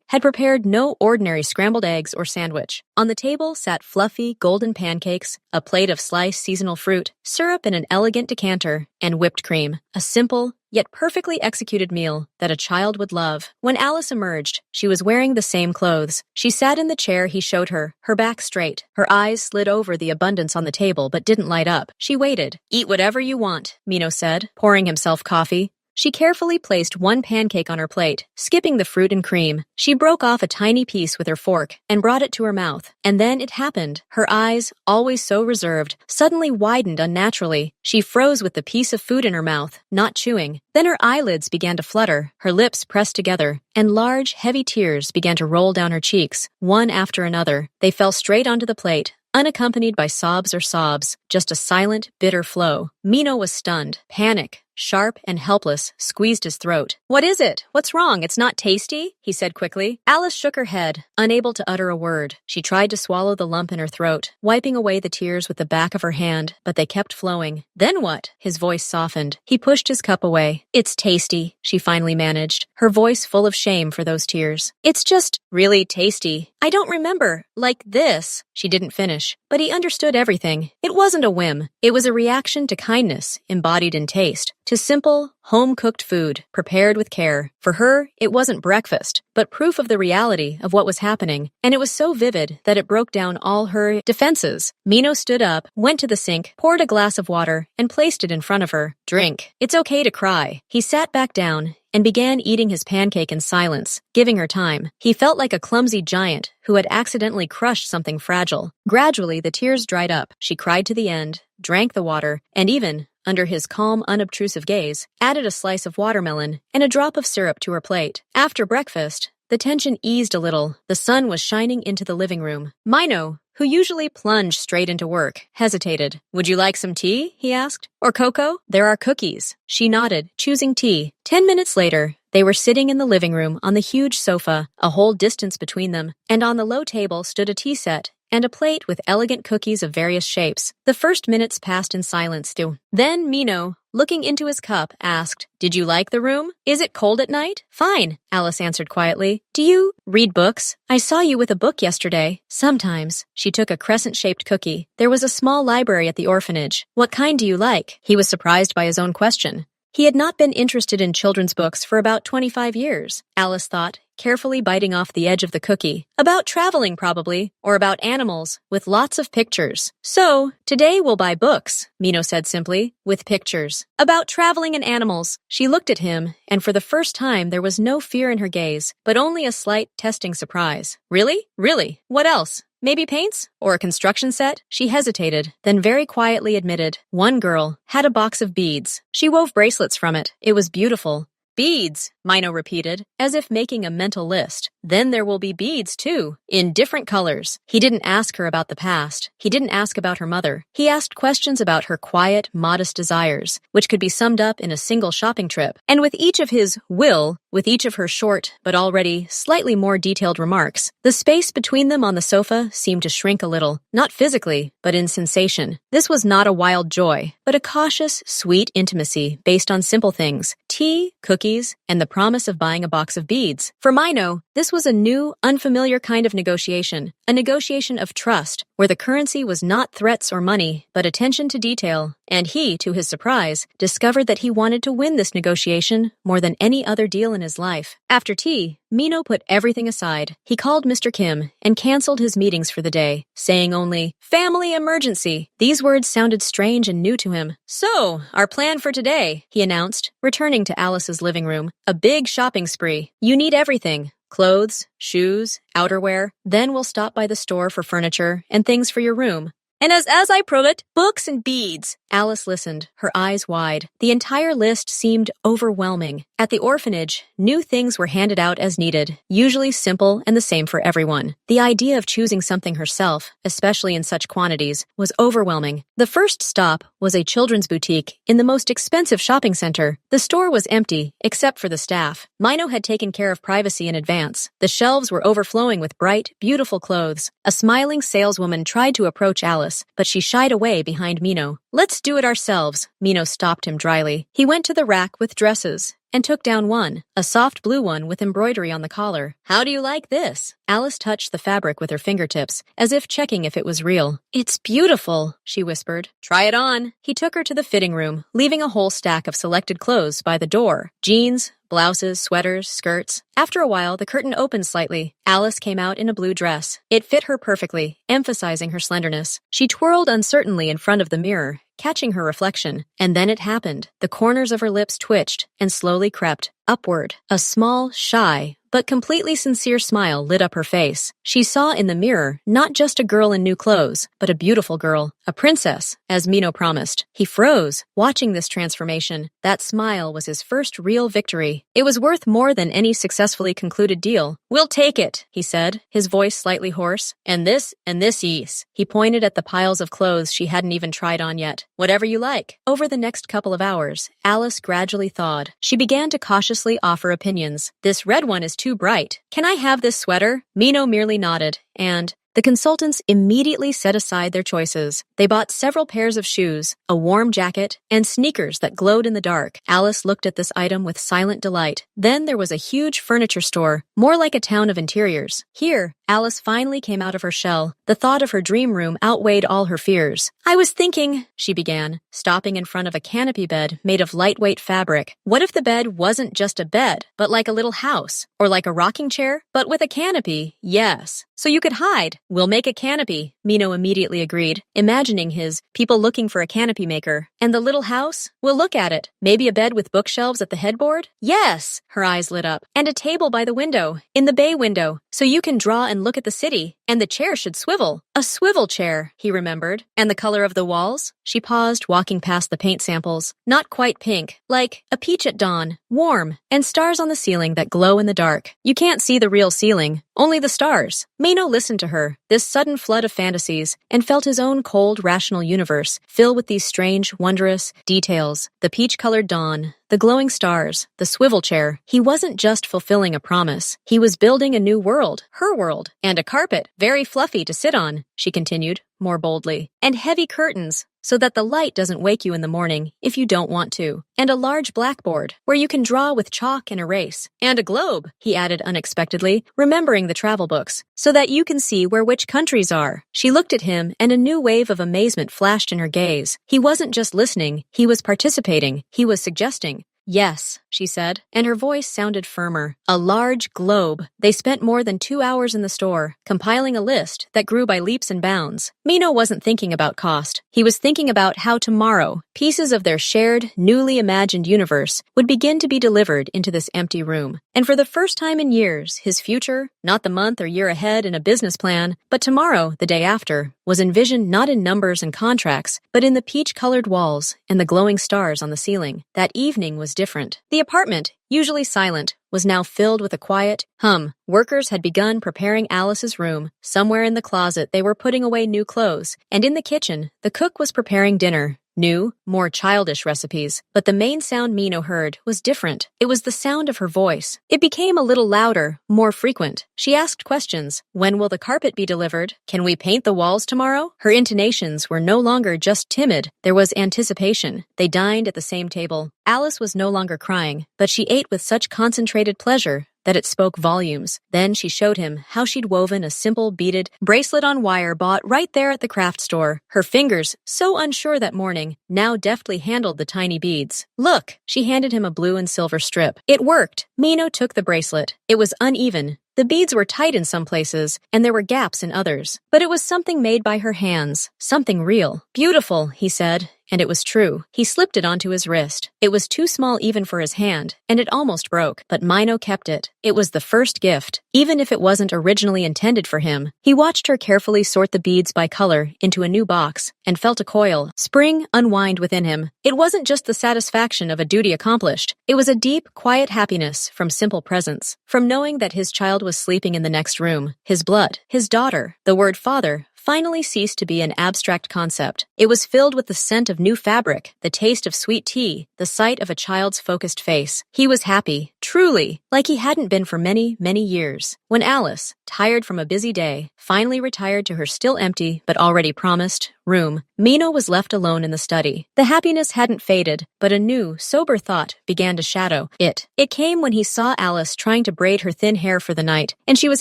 had prepared no ordinary scrambled eggs or sandwich. On the table sat fluffy, golden pancakes, a plate of sliced seasonal fruit, syrup in an elegant decanter, and whipped cream. A simple, yet perfectly executed meal that a child would love. When Alice emerged, she was wearing the same clothes. She sat in the chair he showed her, her back straight. Her eyes slid over the abundance on the table but didn't light up. She waited. Eat whatever you want, Mino said, pouring himself coffee. She carefully placed one pancake on her plate, skipping the fruit and cream. She broke off a tiny piece with her fork and brought it to her mouth. And then it happened. Her eyes, always so reserved, suddenly widened unnaturally. She froze with the piece of food in her mouth, not chewing. Then her eyelids began to flutter, her lips pressed together, and large, heavy tears began to roll down her cheeks, one after another. They fell straight onto the plate, unaccompanied by sobs or sobs, just a silent, bitter flow. Mino was stunned. Panic, sharp and helpless, squeezed his throat. "What is it? What's wrong? It's not tasty?" he said quickly. Alice shook her head, unable to utter a word. She tried to swallow the lump in her throat, wiping away the tears with the back of her hand, but they kept flowing. "Then what?" His voice softened. He pushed his cup away. "It's tasty," she finally managed, her voice full of shame for those tears. "It's just really tasty. I don't remember, like this." She didn't finish, but he understood everything. It wasn't a whim. It was a reaction to kindness, embodied in taste, to simple, home-cooked food, prepared with care. For her, it wasn't breakfast, but proof of the reality of what was happening, and it was so vivid that it broke down all her defenses. Mino stood up, went to the sink, poured a glass of water, and placed it in front of her. "Drink. It's okay to cry." He sat back down and began eating his pancake in silence, giving her time. He felt like a clumsy giant who had accidentally crushed something fragile. Gradually, the tears dried up. She cried to the end, drank the water, and even, under his calm, unobtrusive gaze, added a slice of watermelon and a drop of syrup to her plate. After breakfast, the tension eased a little. The sun was shining into the living room. Mino, who usually plunged straight into work, hesitated. "Would you like some tea?" he asked. "Or cocoa? There are cookies." She nodded, choosing tea. 10 minutes later, they were sitting in the living room on the huge sofa, a whole distance between them, and on the low table stood a tea set and a plate with elegant cookies of various shapes. The first minutes passed in silence, too. Then Mino, looking into his cup, asked, "Did you like the room? Is it cold at night?" "Fine," Alice answered quietly. "Do you read books? I saw you with a book yesterday." "Sometimes." She took a crescent-shaped cookie. "There was a small library at the orphanage. What kind do you like?" He was surprised by his own question. He had not been interested in children's books for about 25 years, Alice thought, carefully biting off the edge of the cookie. "About traveling, probably, or about animals, with lots of pictures." "So, today we'll buy books," Mino said simply, "with pictures. About traveling and animals." She looked at him, and for the first time there was no fear in her gaze, but only a slight, testing surprise. "Really? Really? What else? Maybe paints? Or a construction set?" She hesitated, then very quietly admitted, "One girl had a box of beads. She wove bracelets from it. It was beautiful." "Beads," Mino repeated, as if making a mental list. "Then there will be beads, too, in different colors." He didn't ask her about the past. He didn't ask about her mother. He asked questions about her quiet, modest desires, which could be summed up in a single shopping trip. And with each of his with each of her short, but already slightly more detailed remarks, the space between them on the sofa seemed to shrink a little, not physically, but in sensation. This was not a wild joy, but a cautious, sweet intimacy based on simple things: tea, cookies, and the promise of buying a box of beads. For Mino, this was a new, unfamiliar kind of negotiation, a negotiation of trust, where the currency was not threats or money, but attention to detail. And he, to his surprise, discovered that he wanted to win this negotiation more than any other deal in his life. After tea, Mino put everything aside. He called Mr. Kim and canceled his meetings for the day, saying only, "Family emergency." These words sounded strange and new to him. "So, our plan for today," he announced, returning to Alice's living room. "A big shopping spree. You need everything. Clothes, shoes, outerwear. Then we'll stop by the store for furniture and things for your room. And as I prove it, books and beads." Alice listened, her eyes wide. The entire list seemed overwhelming. At the orphanage, new things were handed out as needed, usually simple and the same for everyone. The idea of choosing something herself, especially in such quantities, was overwhelming. The first stop was a children's boutique in the most expensive shopping center. The store was empty, except for the staff. Mino had taken care of privacy in advance. The shelves were overflowing with bright, beautiful clothes. A smiling saleswoman tried to approach Alice, but she shied away behind Mino. "Let's do it ourselves," Mino stopped him dryly. He went to the rack with dresses and took down one, a soft blue one with embroidery on the collar. "How do you like this?" Alice touched the fabric with her fingertips, as if checking if it was real. "It's beautiful," she whispered. "Try it on." He took her to the fitting room, leaving a whole stack of selected clothes by the door. Jeans, blouses, sweaters, skirts. After a while, the curtain opened slightly. Alice came out in a blue dress. It fit her perfectly, emphasizing her slenderness. She twirled uncertainly in front of the mirror, catching her reflection. And then it happened. The corners of her lips twitched and slowly crept upward. A small, shy, but completely sincere smile lit up her face. She saw in the mirror not just a girl in new clothes, but a beautiful girl, a princess, as Mino promised. He froze, watching this transformation. That smile was his first real victory. It was worth more than any successfully concluded deal. "We'll take it," he said, his voice slightly hoarse. And this yes." He pointed at the piles of clothes she hadn't even tried on yet. "Whatever you like." Over the next couple of hours, Alice gradually thawed. She began to cautiously offer opinions. "This red one is too bright. Can I have this sweater?" Mino merely nodded, and the consultants immediately set aside their choices. They bought several pairs of shoes, a warm jacket, and sneakers that glowed in the dark. Alice looked at this item with silent delight. Then there was a huge furniture store, more like a town of interiors. Here, Alice finally came out of her shell. The thought of her dream room outweighed all her fears. "I was thinking," she began, stopping in front of a canopy bed made of lightweight fabric. What if the bed wasn't just a bed, but like a little house? Or like a rocking chair, but with a canopy? Yes. So you could hide. "We'll make a canopy," Mino immediately agreed, imagining his people looking for a canopy maker. "And the little house? We'll look at it. Maybe a bed with bookshelves at the headboard?" "Yes!" Her eyes lit up. "And a table by the window, in the bay window, so you can draw and look at the city. And the chair should swivel." A swivel chair, he remembered. "And the color of the walls?" She paused, walking past the paint samples. "Not quite pink, like a peach at dawn, warm, and stars on the ceiling that glow in the dark. You can't see the real ceiling, only the stars." Mino listened to her, this sudden flood of fantasies, and felt his own cold, rational universe fill with these strange, wondrous details. The peach-colored dawn, the glowing stars, the swivel chair. He wasn't just fulfilling a promise. He was building a new world, her world, and a carpet, very fluffy to sit on, she continued, more boldly, and heavy curtains, so that the light doesn't wake you in the morning if you don't want to, and a large blackboard where you can draw with chalk and erase, and a globe, he added unexpectedly, remembering the travel books, so that you can see where which countries are. She looked at him, and a new wave of amazement flashed in her gaze. He wasn't just listening, he was participating, he was suggesting. "Yes," she said, and her voice sounded firmer. A large globe. They spent more than 2 hours in the store, compiling a list that grew by leaps and bounds. Mino wasn't thinking about cost. He was thinking about how tomorrow, pieces of their shared, newly imagined universe would begin to be delivered into this empty room. And for the first time in years, his future, not the month or year ahead in a business plan, but tomorrow, the day after, was envisioned not in numbers and contracts, but in the peach-colored walls and the glowing stars on the ceiling. That evening was different. The apartment, usually silent, was now filled with a quiet hum. Workers had begun preparing Alice's room. Somewhere in the closet they were putting away new clothes, and in the kitchen, the cook was preparing dinner. New, more childish recipes, but the main sound Mino heard was different. It was the sound of her voice. It became a little louder, more frequent. She asked questions. "When will the carpet be delivered? Can we paint the walls tomorrow?" Her intonations were no longer just timid. There was anticipation. They dined at the same table. Alice was no longer crying, but she ate with such concentrated pleasure that it spoke volumes. Then she showed him how she'd woven a simple beaded bracelet on wire bought right there at the craft store. Her fingers, so unsure that morning, now deftly handled the tiny beads. "Look," she handed him a blue and silver strip. It worked. Mino took the bracelet. It was uneven. The beads were tight in some places, and there were gaps in others. But it was something made by her hands, something real. "Beautiful," he said, and it was true. He slipped it onto his wrist. It was too small even for his hand, and it almost broke, but Mino kept it. It was the first gift, even if it wasn't originally intended for him. He watched her carefully sort the beads by color into a new box, and felt a coil spring unwind within him. It wasn't just the satisfaction of a duty accomplished. It was a deep, quiet happiness from simple presence, from knowing that his child was sleeping in the next room, his blood, his daughter. The word father finally ceased to be an abstract concept. It was filled with the scent of new fabric, the taste of sweet tea, the sight of a child's focused face. He was happy, truly, like he hadn't been for many, many years. When Alice, tired from a busy day, finally retired to her still empty but already promised room, Mino was left alone in the study. The happiness hadn't faded, but a new, sober thought began to shadow it. It came when he saw Alice trying to braid her thin hair for the night, and she was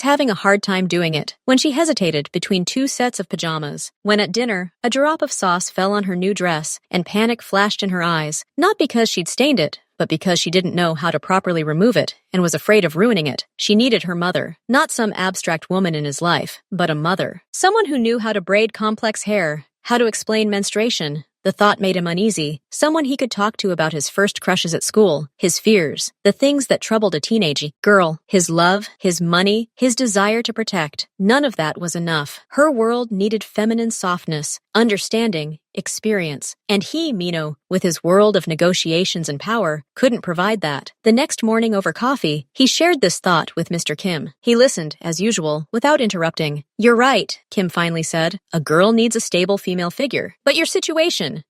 having a hard time doing it. When she hesitated between 2 sets of pajamas. When at dinner, a drop of sauce fell on her new dress, and panic flashed in her eyes, not because she'd stained it, but because she didn't know how to properly remove it and was afraid of ruining it. She needed her mother, not some abstract woman in his life, but a mother. Someone who knew how to braid complex hair, how to explain menstruation, The thought made him uneasy. Someone he could talk to about his first crushes at school, his fears, the things that troubled a teenage girl, his love, his money, his desire to protect. None of that was enough. Her world needed feminine softness, understanding, experience. And he, Mino, with his world of negotiations and power, couldn't provide that. The next morning over coffee, he shared this thought with Mr. Kim. He listened, as usual, without interrupting. "You're right," Kim finally said. "A girl needs a stable female figure. But your situation,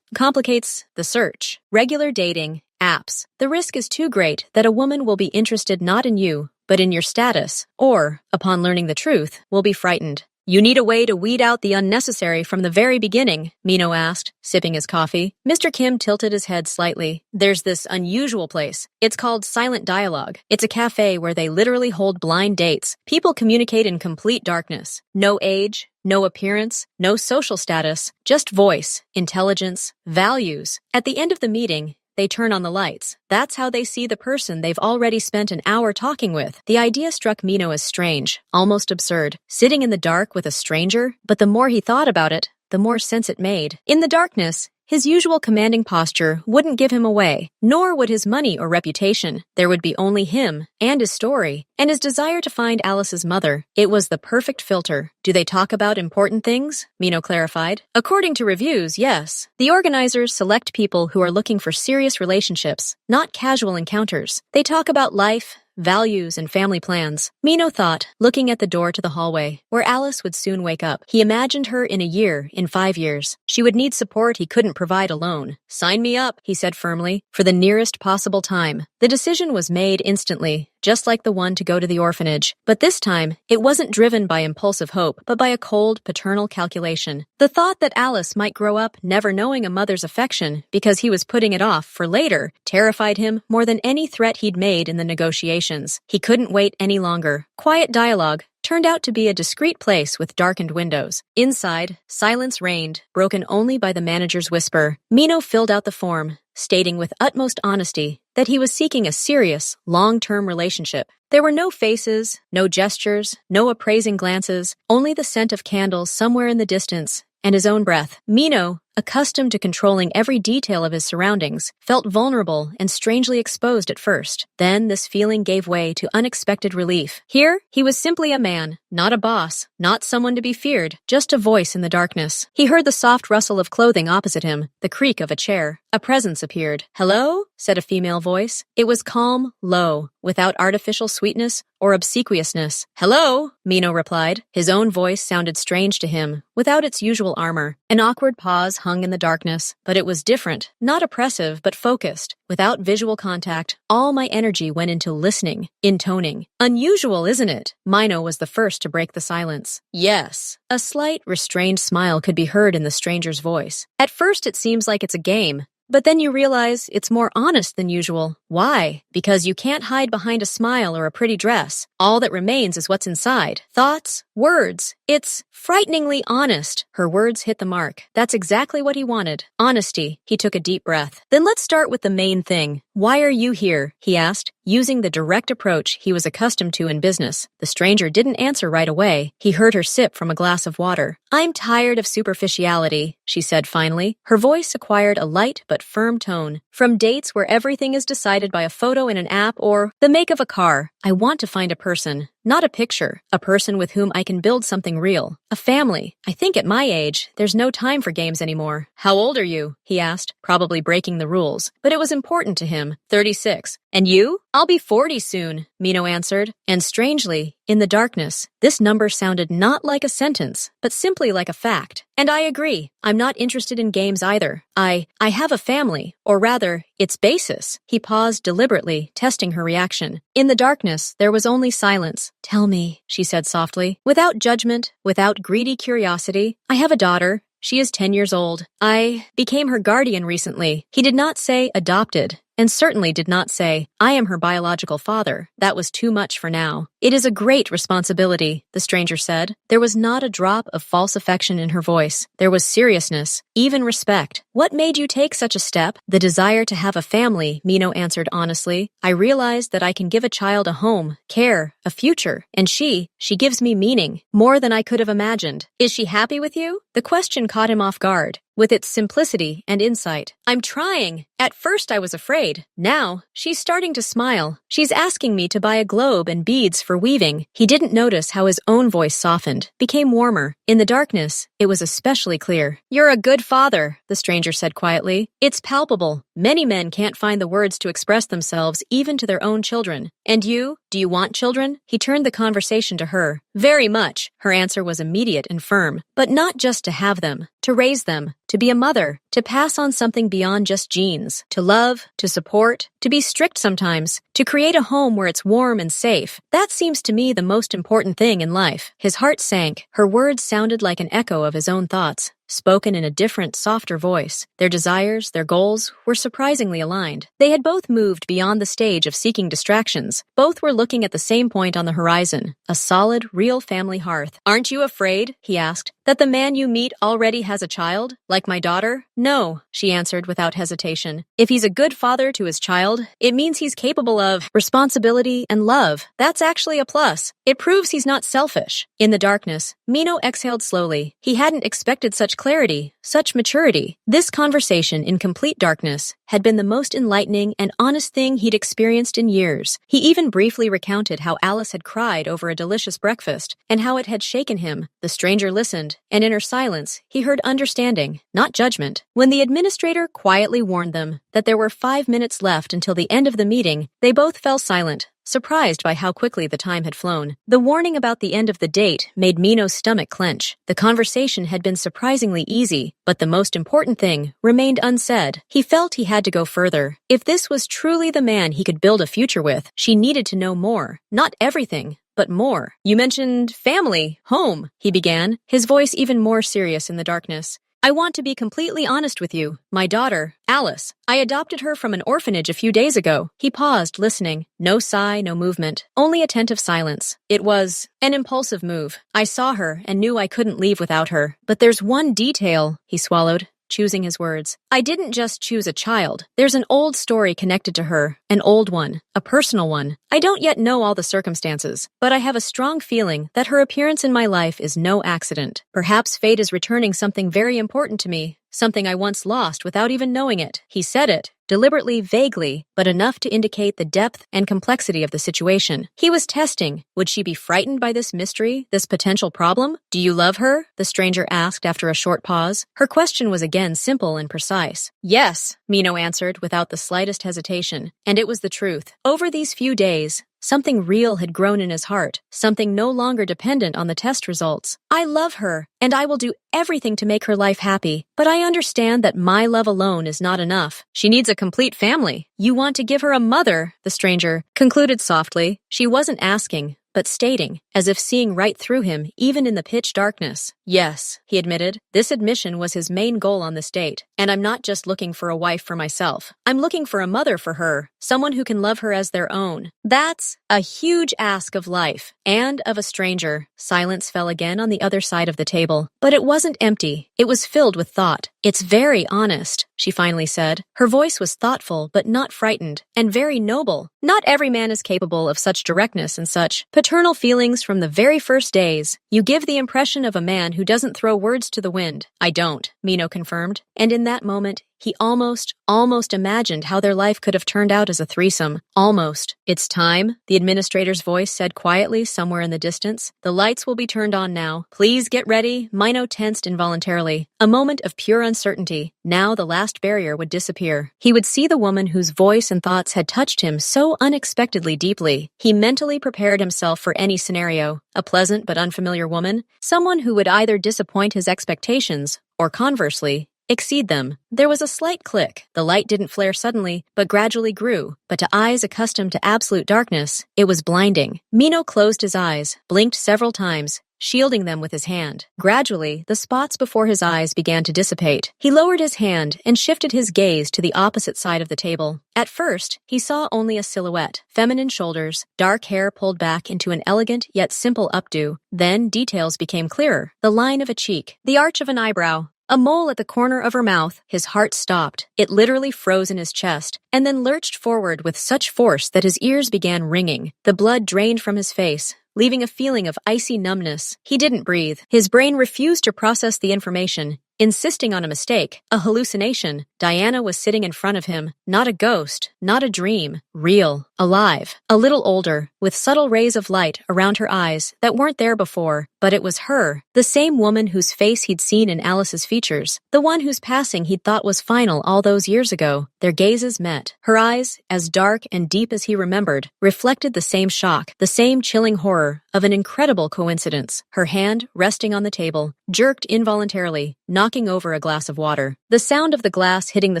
complicates the search. Regular dating, apps. The risk is too great that a woman will be interested not in you, but in your status, or, upon learning the truth, will be frightened." "You need a way to weed out the unnecessary from the very beginning," Mino asked, sipping his coffee. Mr. Kim tilted his head slightly. "There's this unusual place. It's called Silent Dialogue. It's a cafe where they literally hold blind dates. People communicate in complete darkness. No age, no appearance, no social status, just voice, intelligence, values. At the end of the meeting, they turn on the lights. That's how they see the person they've already spent an hour talking with." The idea struck Mino as strange, almost absurd. Sitting in the dark with a stranger? But the more he thought about it, the more sense it made. In the darkness, his usual commanding posture wouldn't give him away, nor would his money or reputation. There would be only him, and his story, and his desire to find Alice's mother. It was the perfect filter. "Do they talk about important things?" Mino clarified. "According to reviews, yes. The organizers select people who are looking for serious relationships, not casual encounters. They talk about life, values, and family plans." Mino thought, looking at the door to the hallway, where Alice would soon wake up. He imagined her in a year, in 5 years. She would need support he couldn't provide alone. "Sign me up," he said firmly, "for the nearest possible time." The decision was made instantly, just like the one to go to the orphanage. But this time, it wasn't driven by impulsive hope, but by a cold, paternal calculation. The thought that Alice might grow up never knowing a mother's affection because he was putting it off for later terrified him more than any threat he'd made in the negotiations. He couldn't wait any longer. Quiet Dialogue turned out to be a discreet place with darkened windows. Inside, silence reigned, broken only by the manager's whisper. Mino filled out the form, stating with utmost honesty that he was seeking a serious, long-term relationship. There were no faces, no gestures, no appraising glances, only the scent of candles somewhere in the distance and his own breath. Mino, accustomed to controlling every detail of his surroundings, felt vulnerable and strangely exposed at first. Then this feeling gave way to unexpected relief. Here, he was simply a man, not a boss, not someone to be feared, just a voice in the darkness. He heard the soft rustle of clothing opposite him, the creak of a chair. A presence appeared. "Hello?" said a female voice. It was calm, low, without artificial sweetness or obsequiousness. "Hello?" Mino replied. His own voice sounded strange to him, without its usual armor. An awkward pause hung in the darkness, but it was different, not oppressive, but focused. Without visual contact, all my energy went into listening, intoning. "Unusual, isn't it?" Mino was the first to break the silence. "Yes." A slight, restrained smile could be heard in the stranger's voice. "At first it seems like it's a game. But then you realize it's more honest than usual. Why? Because you can't hide behind a smile or a pretty dress. All that remains is what's inside. Thoughts, words. It's frighteningly honest." Her words hit the mark. That's exactly what he wanted. Honesty. He took a deep breath. "Then let's start with the main thing. Why are you here?" he asked, using the direct approach he was accustomed to in business. The stranger didn't answer right away. He heard her sip from a glass of water. "I'm tired of superficiality," she said finally. Her voice acquired a light but firm tone. "From dates where everything is decided by a photo in an app or the make of a car. I want to find a person. Not a picture. A person with whom I can build something real. A family. I think at my age, there's no time for games anymore." "How old are you?" he asked, probably breaking the rules. But it was important to him. 36. "And you?" "I'll be 40 soon," Mino answered. And strangely, in the darkness, this number sounded not like a sentence, but simply like a fact. "And I agree. I'm not interested in games either. I have a family, or rather, its basis." He paused deliberately, testing her reaction. In the darkness, there was only silence. "Tell me," she said softly, without judgment, without greedy curiosity. "I have a daughter. She is 10 years old. I became her guardian recently." He did not say adopted, and certainly did not say, "I am her biological father." That was too much for now. It is a great responsibility, the stranger said. There was not a drop of false affection in her voice. There was seriousness, even respect. What made you take such a step? The desire to have a family, Mino answered honestly. I realized that I can give a child a home, care, a future, and she gives me meaning, more than I could have imagined. Is she happy with you? The question caught him off guard, with its simplicity and insight. I'm trying. At first I was afraid. Now, she's starting to smile. She's asking me to buy a globe and beads for weaving. He didn't notice how his own voice softened, became warmer. In the darkness, it was especially clear. You're a good father, the stranger said quietly. It's palpable. Many men can't find the words to express themselves even to their own children. And you? Do you want children? He turned the conversation to her. Very much. Her answer was immediate and firm. But not just to have them, to raise them, to be a mother, to pass on something beyond just genes, to love, to support, to be strict sometimes, to create a home where it's warm and safe. That seems to me the most important thing in life. His heart sank. Her words sounded like an echo of his own thoughts, spoken in a different, softer voice. Their desires, their goals, were surprisingly aligned. They had both moved beyond the stage of seeking distractions. Both were looking at the same point on the horizon, a solid, real family hearth. Aren't you afraid, he asked, that the man you meet already has a child, like my daughter? No, she answered without hesitation. If he's a good father to his child, it means he's capable of responsibility and love. That's actually a plus. It proves he's not selfish. In the darkness, Mino exhaled slowly. He hadn't expected such clarity, such maturity. This conversation in complete darkness had been the most enlightening and honest thing he'd experienced in years. He even briefly recounted how Alice had cried over a delicious breakfast and how it had shaken him. The stranger listened, and in her silence, he heard understanding, not judgment. When the administrator quietly warned them that there were 5 minutes left until the end of the meeting, they both fell silent, surprised by how quickly the time had flown. The warning about the end of the date made Mino's stomach clench. The conversation had been surprisingly easy, but the most important thing remained unsaid. He felt he had to go further. If this was truly the man he could build a future with, she needed to know more. Not everything, but more. You mentioned family, home, he began, his voice even more serious in the darkness. I want to be completely honest with you. My daughter, Alice, I adopted her from an orphanage a few days ago. He paused, listening. No sigh, no movement, only attentive silence. It was an impulsive move. I saw her and knew I couldn't leave without her. But there's one detail, he swallowed, choosing his words. I didn't just choose a child. There's an old story connected to her, an old one, a personal one. I don't yet know all the circumstances, but I have a strong feeling that her appearance in my life is no accident. Perhaps fate is returning something very important to me, something I once lost without even knowing it. He said it, deliberately, vaguely, but enough to indicate the depth and complexity of the situation. He was testing. Would she be frightened by this mystery, this potential problem? Do you love her? The stranger asked after a short pause. Her question was again simple and precise. Yes, Mino answered without the slightest hesitation, and it was the truth. Over these few days, something real had grown in his heart, something no longer dependent on the test results. I love her, and I will do everything to make her life happy, but I understand that my love alone is not enough. She needs a complete family. You want to give her a mother, the stranger concluded softly. She wasn't asking, but stating, as if seeing right through him, even in the pitch darkness. Yes, he admitted. This admission was his main goal on this date. And I'm not just looking for a wife for myself. I'm looking for a mother for her, someone who can love her as their own. That's a huge ask of life, and of a stranger. Silence fell again on the other side of the table. But it wasn't empty. It was filled with thought. It's very honest, she finally said. Her voice was thoughtful, but not frightened, and very noble. Not every man is capable of such directness and such paternal feelings from the very first days. You give the impression of a man who doesn't throw words to the wind. I don't, Mino confirmed. And in that moment, he almost imagined how their life could have turned out as a threesome. Almost. It's time, the administrator's voice said quietly somewhere in the distance. The lights will be turned on now. Please get ready. Mino tensed involuntarily. A moment of pure uncertainty. Now the last barrier would disappear. He would see the woman whose voice and thoughts had touched him so unexpectedly deeply. He mentally prepared himself for any scenario. A pleasant but unfamiliar woman. Someone who would either disappoint his expectations, or conversely, exceed them. There was a slight click. The light didn't flare suddenly, but gradually grew. But to eyes accustomed to absolute darkness, it was blinding. Mino closed his eyes, blinked several times, shielding them with his hand. Gradually, the spots before his eyes began to dissipate. He lowered his hand and shifted his gaze to the opposite side of the table. At first, he saw only a silhouette, feminine shoulders, dark hair pulled back into an elegant yet simple updo. Then details became clearer. The line of a cheek, the arch of an eyebrow, a mole at the corner of her mouth. His heart stopped. It literally froze in his chest, and then lurched forward with such force that his ears began ringing. The blood drained from his face, leaving a feeling of icy numbness. He didn't breathe. His brain refused to process the information, insisting on a mistake, a hallucination. Diana was sitting in front of him, not a ghost, not a dream, real, alive, a little older, with subtle rays of light around her eyes that weren't there before. But it was her, the same woman whose face he'd seen in Alice's features, the one whose passing he'd thought was final all those years ago. Their gazes met. Her eyes, as dark and deep as he remembered, reflected the same shock, the same chilling horror of an incredible coincidence. Her hand, resting on the table, jerked involuntarily, knocking over a glass of water. The sound of the glass hitting the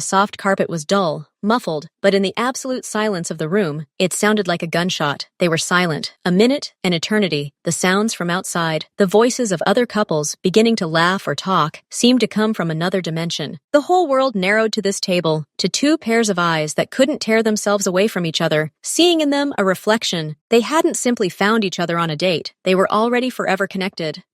soft carpet was dull, muffled, but in the absolute silence of the room, it sounded like a gunshot. They were silent. A minute, an eternity. The sounds from outside, the voices of other couples beginning to laugh or talk, seemed to come from another dimension. The whole world narrowed to this table, to two pairs of eyes that couldn't tear themselves away from each other, seeing in them a reflection. They hadn't simply found each other on a date. They were already forever connected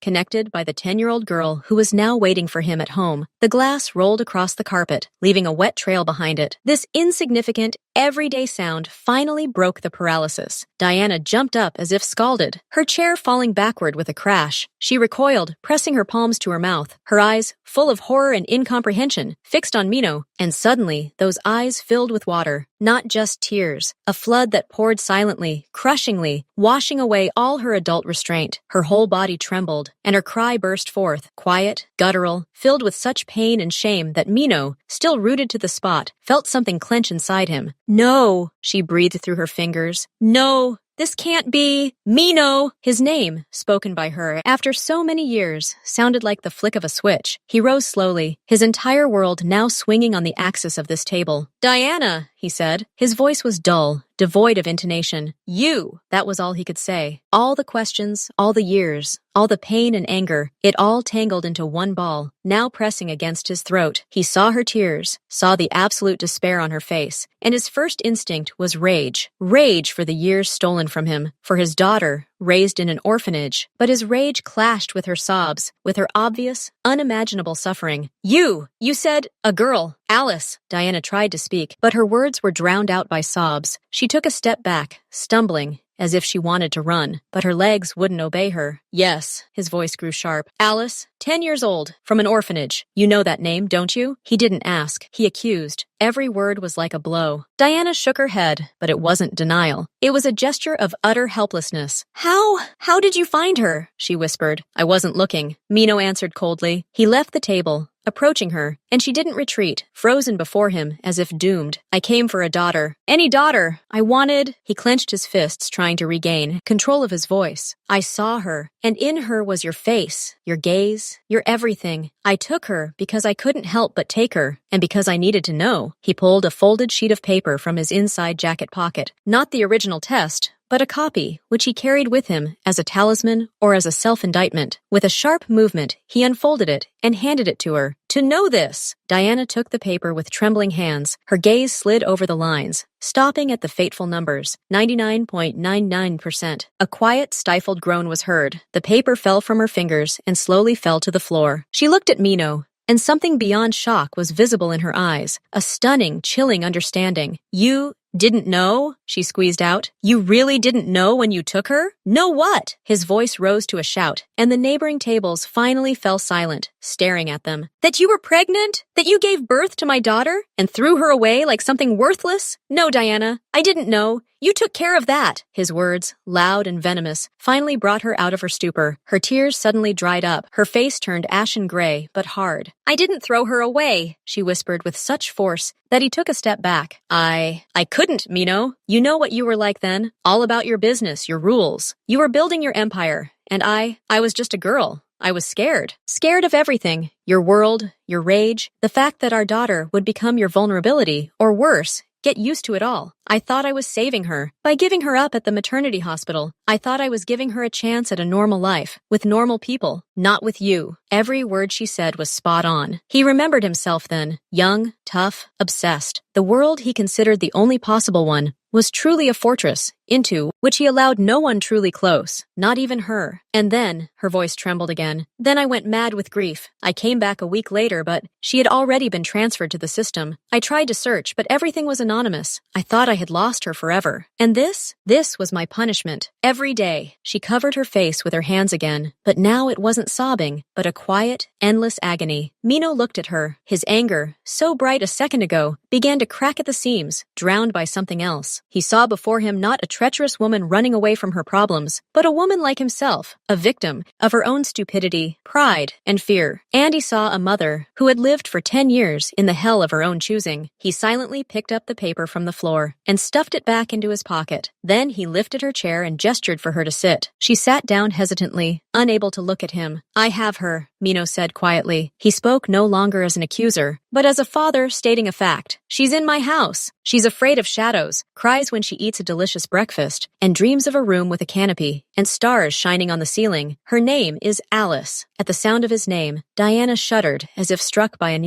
by the 10-year-old girl who was now waiting for him at home. The glass rolled across the carpet, leaving a wet trail behind it. This insignificant, everyday sound finally broke the paralysis. Diana jumped up as if scalded, her chair falling backward with a crash. She recoiled, pressing her palms to her mouth, her eyes, full of horror and incomprehension, fixed on Mino. And suddenly, those eyes filled with water. Not just tears, a flood that poured silently, crushingly, washing away all her adult restraint. Her whole body trembled, and her cry burst forth, quiet, guttural, filled with such pain and shame that Mino, still rooted to the spot, felt something clench inside him. "No," she breathed through her fingers. "No. This can't be Mino." His name, spoken by her after so many years, sounded like the flick of a switch. He rose slowly, his entire world now swinging on the axis of this table. "Diana," he said. His voice was dull, devoid of intonation. "You." That was all he could say. All the questions, all the years, all the pain and anger, it all tangled into one ball, now pressing against his throat. He saw her tears, saw the absolute despair on her face, and his first instinct was rage. Rage for the years stolen from him, for his daughter, raised in an orphanage. But his rage clashed with her sobs, with her obvious, unimaginable suffering. You said, a girl, Alice." Diana tried to speak, but her words were drowned out by sobs. She took a step back, stumbling, as if she wanted to run, but her legs wouldn't obey her. "Yes," his voice grew sharp. "Alice, 10 years old, from an orphanage. You know that name, don't you?" He didn't ask. He accused. Every word was like a blow. Diana shook her head, but it wasn't denial. It was a gesture of utter helplessness. How did you find her?" she whispered. "I wasn't looking," Mino answered coldly. He left the table, approaching her, and she didn't retreat, frozen before him as if doomed. "I came for a daughter." "Any daughter. I wanted—" He clenched his fists, trying to regain control of his voice. "I saw her, and in her was your face, your gaze, your everything. I took her because I couldn't help but take her, and because I needed to know." He pulled a folded sheet of paper from his inside jacket pocket. Not the original test, but a copy, which he carried with him as a talisman or as a self-indictment. With a sharp movement, he unfolded it and handed it to her. "To know this." Diana took the paper with trembling hands. Her gaze slid over the lines, stopping at the fateful numbers, 99.99%. A quiet, stifled groan was heard. The paper fell from her fingers and slowly fell to the floor. She looked at Mino, and something beyond shock was visible in her eyes, a stunning, chilling understanding. "You didn't know?" she squeezed out. "You really didn't know when you took her?" "Know what?" His voice rose to a shout, and the neighboring tables finally fell silent, staring at them. "That you were pregnant? That you gave birth to my daughter and threw her away like something worthless? No, Diana, I didn't know. You took care of that." His words, loud and venomous, finally brought her out of her stupor. Her tears suddenly dried up. Her face turned ashen gray, but hard. "I didn't throw her away," she whispered with such force that he took a step back. I couldn't, Mino. You know what you were like then. All about your business, your rules. You were building your empire, and I was just a girl. I was scared. Scared of everything. Your world, your rage, the fact that our daughter would become your vulnerability, or worse, get used to it all. I thought I was saving her by giving her up at the maternity hospital. I thought I was giving her a chance at a normal life, with normal people, not with you. Every word she said was spot on. He remembered himself then, young, tough, obsessed. The world he considered the only possible one was truly a fortress, into which he allowed no one truly close, not even her. And then, her voice trembled again, then I went mad with grief. I came back a week later, but she had already been transferred to the system. I tried to search, but everything was anonymous. I thought I had lost her forever. And this was my punishment. Every day, she covered her face with her hands again, but now it wasn't sobbing, but a quiet, endless agony. Mino looked at her. His anger, so bright a second ago, began to crack at the seams, drowned by something else. He saw before him not a treacherous woman running away from her problems, but a woman like himself, a victim of her own stupidity, pride, and fear. And he saw a mother who had lived for 10 years in the hell of her own choosing. He silently picked up the paper from the floor and stuffed it back into his pocket. Then he lifted her chair and gestured for her to sit. She sat down hesitantly, unable to look at him. I have her, Mino said quietly. He spoke no longer as an accuser, but as a father stating a fact. She's in my house. She's afraid of shadows, cries when she eats a delicious breakfast, and dreams of a room with a canopy and stars shining on the ceiling. Her name is Alice. At the sound of his name, Diana shuddered as if struck by an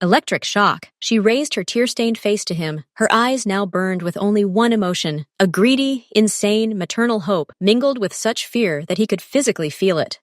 electric shock. She raised her tear-stained face to him. Her eyes now burned with only one emotion, a greedy, insane, maternal hope mingled with such fear that he could physically feel it.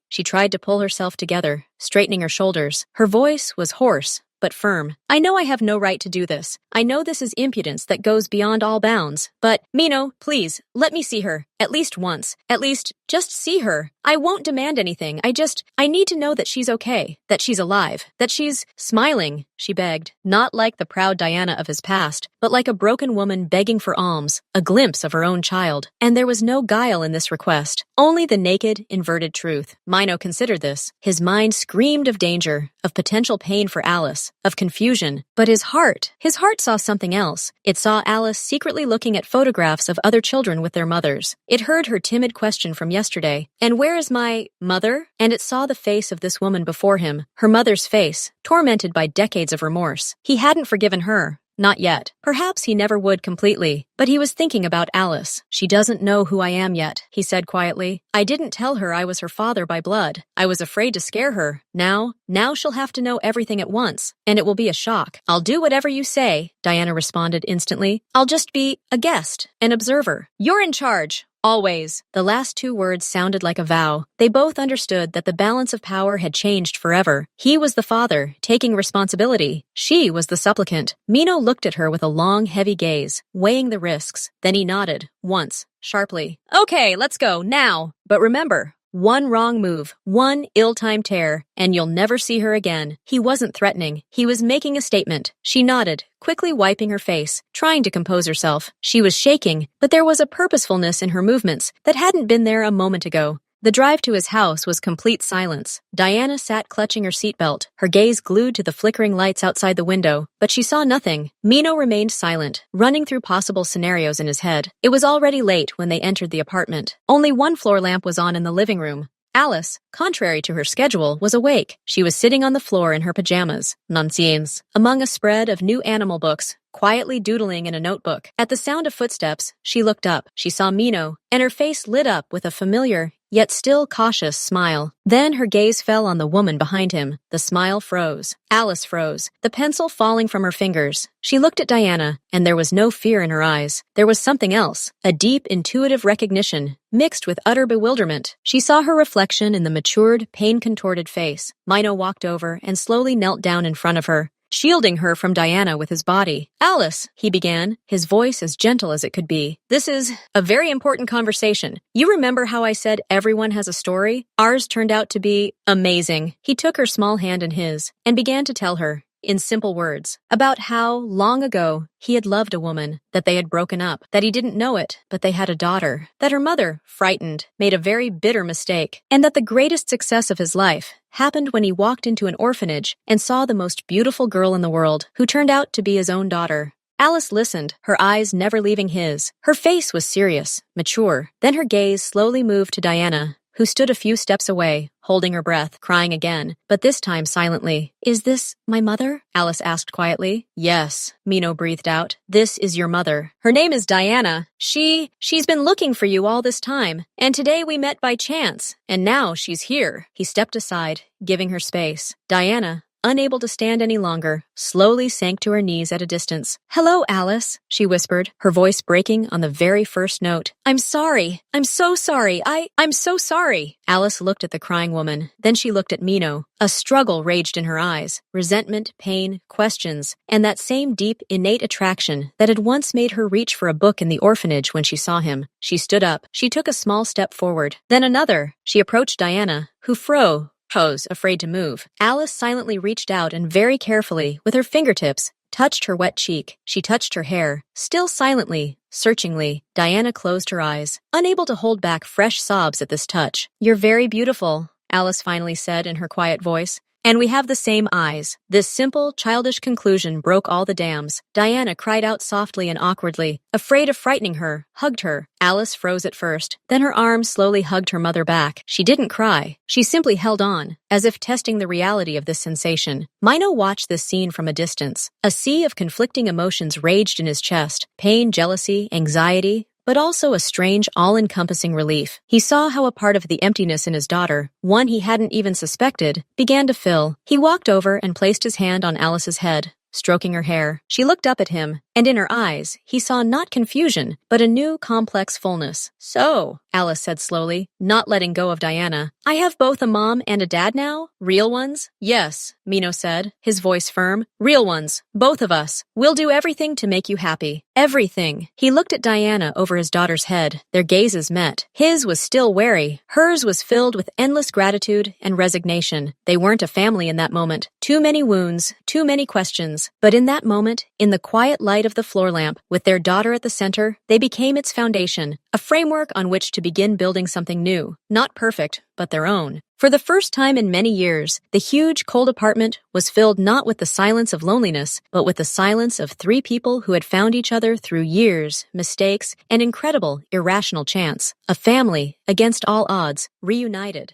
She tried to pull herself together, straightening her shoulders. Her voice was hoarse, but firm. I know I have no right to do this. I know this is impudence that goes beyond all bounds. But, Mino, please, let me see her. At least once. At least, just see her. I won't demand anything. I need to know that she's okay. That she's alive. That she's smiling, she begged. Not like the proud Diana of his past, but like a broken woman begging for alms, a glimpse of her own child. And there was no guile in this request. Only the naked, inverted truth. Mino considered this. His mind screamed of danger, of potential pain for Alice, of confusion. But his heart saw something else. It saw Alice secretly looking at photographs of other children with their mothers. It heard her timid question from yesterday, and where is my mother? And it saw the face of this woman before him, her mother's face, tormented by decades of remorse. He hadn't forgiven her. Not yet. Perhaps he never would completely, but he was thinking about Alice. She doesn't know who I am yet, he said quietly. I didn't tell her I was her father by blood. I was afraid to scare her. Now she'll have to know everything at once, and it will be a shock. I'll do whatever you say, Diana responded instantly. I'll just be a guest, an observer. You're in charge. Always. The last two words sounded like a vow. They both understood that the balance of power had changed forever. He was the father, taking responsibility. She was the supplicant. Mino looked at her with a long, heavy gaze, weighing the risks. Then he nodded, once, sharply. Okay, let's go, now. But remember, one wrong move, one ill-timed tear, and you'll never see her again. He wasn't threatening. He was making a statement. She nodded, quickly wiping her face, trying to compose herself. She was shaking, but there was a purposefulness in her movements that hadn't been there a moment ago. The drive to his house was complete silence. Diana sat clutching her seatbelt, her gaze glued to the flickering lights outside the window, but she saw nothing. Mino remained silent, running through possible scenarios in his head. It was already late when they entered the apartment. Only one floor lamp was on in the living room. Alice, contrary to her schedule, was awake. She was sitting on the floor in her pajamas, nonsense, among a spread of new animal books, quietly doodling in a notebook. At the sound of footsteps, she looked up. She saw Mino, and her face lit up with a familiar, yet still cautious smile. Then her gaze fell on the woman behind him. The smile froze. Alice froze, the pencil falling from her fingers. She looked at Diana, and there was no fear in her eyes. There was something else, a deep, intuitive recognition, mixed with utter bewilderment. She saw her reflection in the matured, pain-contorted face. Mino walked over and slowly knelt down in front of her, shielding her from Diana with his body. Alice, he began, his voice as gentle as it could be. This is a very important conversation. You remember how I said everyone has a story? Ours turned out to be amazing. He took her small hand in his and began to tell her, in simple words, about how, long ago, he had loved a woman, that they had broken up, that he didn't know it, but they had a daughter, that her mother, frightened, made a very bitter mistake, and that the greatest success of his life happened when he walked into an orphanage and saw the most beautiful girl in the world, who turned out to be his own daughter. Alice listened, her eyes never leaving his. Her face was serious, mature. Then her gaze slowly moved to Diana, who stood a few steps away, holding her breath, crying again, but this time silently. "Is this my mother?" Alice asked quietly. "Yes," Mino breathed out. "This is your mother. Her name is Diana. She's been looking for you all this time, and today we met by chance, and now she's here." He stepped aside, giving her space. Diana, unable to stand any longer, slowly sank to her knees at a distance. "Hello, Alice," she whispered, her voice breaking on the very first note. "I'm sorry. I'm so sorry. I'm so sorry." Alice looked at the crying woman. Then she looked at Mino. A struggle raged in her eyes. Resentment, pain, questions, and that same deep, innate attraction that had once made her reach for a book in the orphanage when she saw him. She stood up. She took a small step forward. Then another. She approached Diana, who froze, afraid to move. Alice silently reached out and very carefully, with her fingertips, touched her wet cheek. She touched her hair. Still silently, searchingly, Diana closed her eyes, unable to hold back fresh sobs at this touch. "You're very beautiful," Alice finally said in her quiet voice. "And we have the same eyes." This simple, childish conclusion broke all the dams. Diana cried out softly and awkwardly, afraid of frightening her, hugged her. Alice froze at first. Then her arms slowly hugged her mother back. She didn't cry. She simply held on, as if testing the reality of this sensation. Mino watched this scene from a distance. A sea of conflicting emotions raged in his chest. Pain, jealousy, anxiety, but also a strange, all-encompassing relief. He saw how a part of the emptiness in his daughter, one he hadn't even suspected, began to fill. He walked over and placed his hand on Alice's head, stroking her hair. She looked up at him, and in her eyes, he saw not confusion, but a new, complex fullness. "So," Alice said slowly, not letting go of Diana, "I have both a mom and a dad now? Real ones?" "Yes," Mino said, his voice firm. "Real ones. Both of us. We'll do everything to make you happy. Everything." He looked at Diana over his daughter's head. Their gazes met. His was still wary. Hers was filled with endless gratitude and resignation. They weren't a family in that moment. Too many wounds, too many questions. But in that moment, in the quiet light of the floor lamp, with their daughter at the center, they became its foundation, a framework on which to begin building something new. Not perfect, but their own. For the first time in many years, the huge, cold apartment was filled not with the silence of loneliness, but with the silence of three people who had found each other through years, mistakes, and incredible, irrational chance. A family, against all odds, reunited.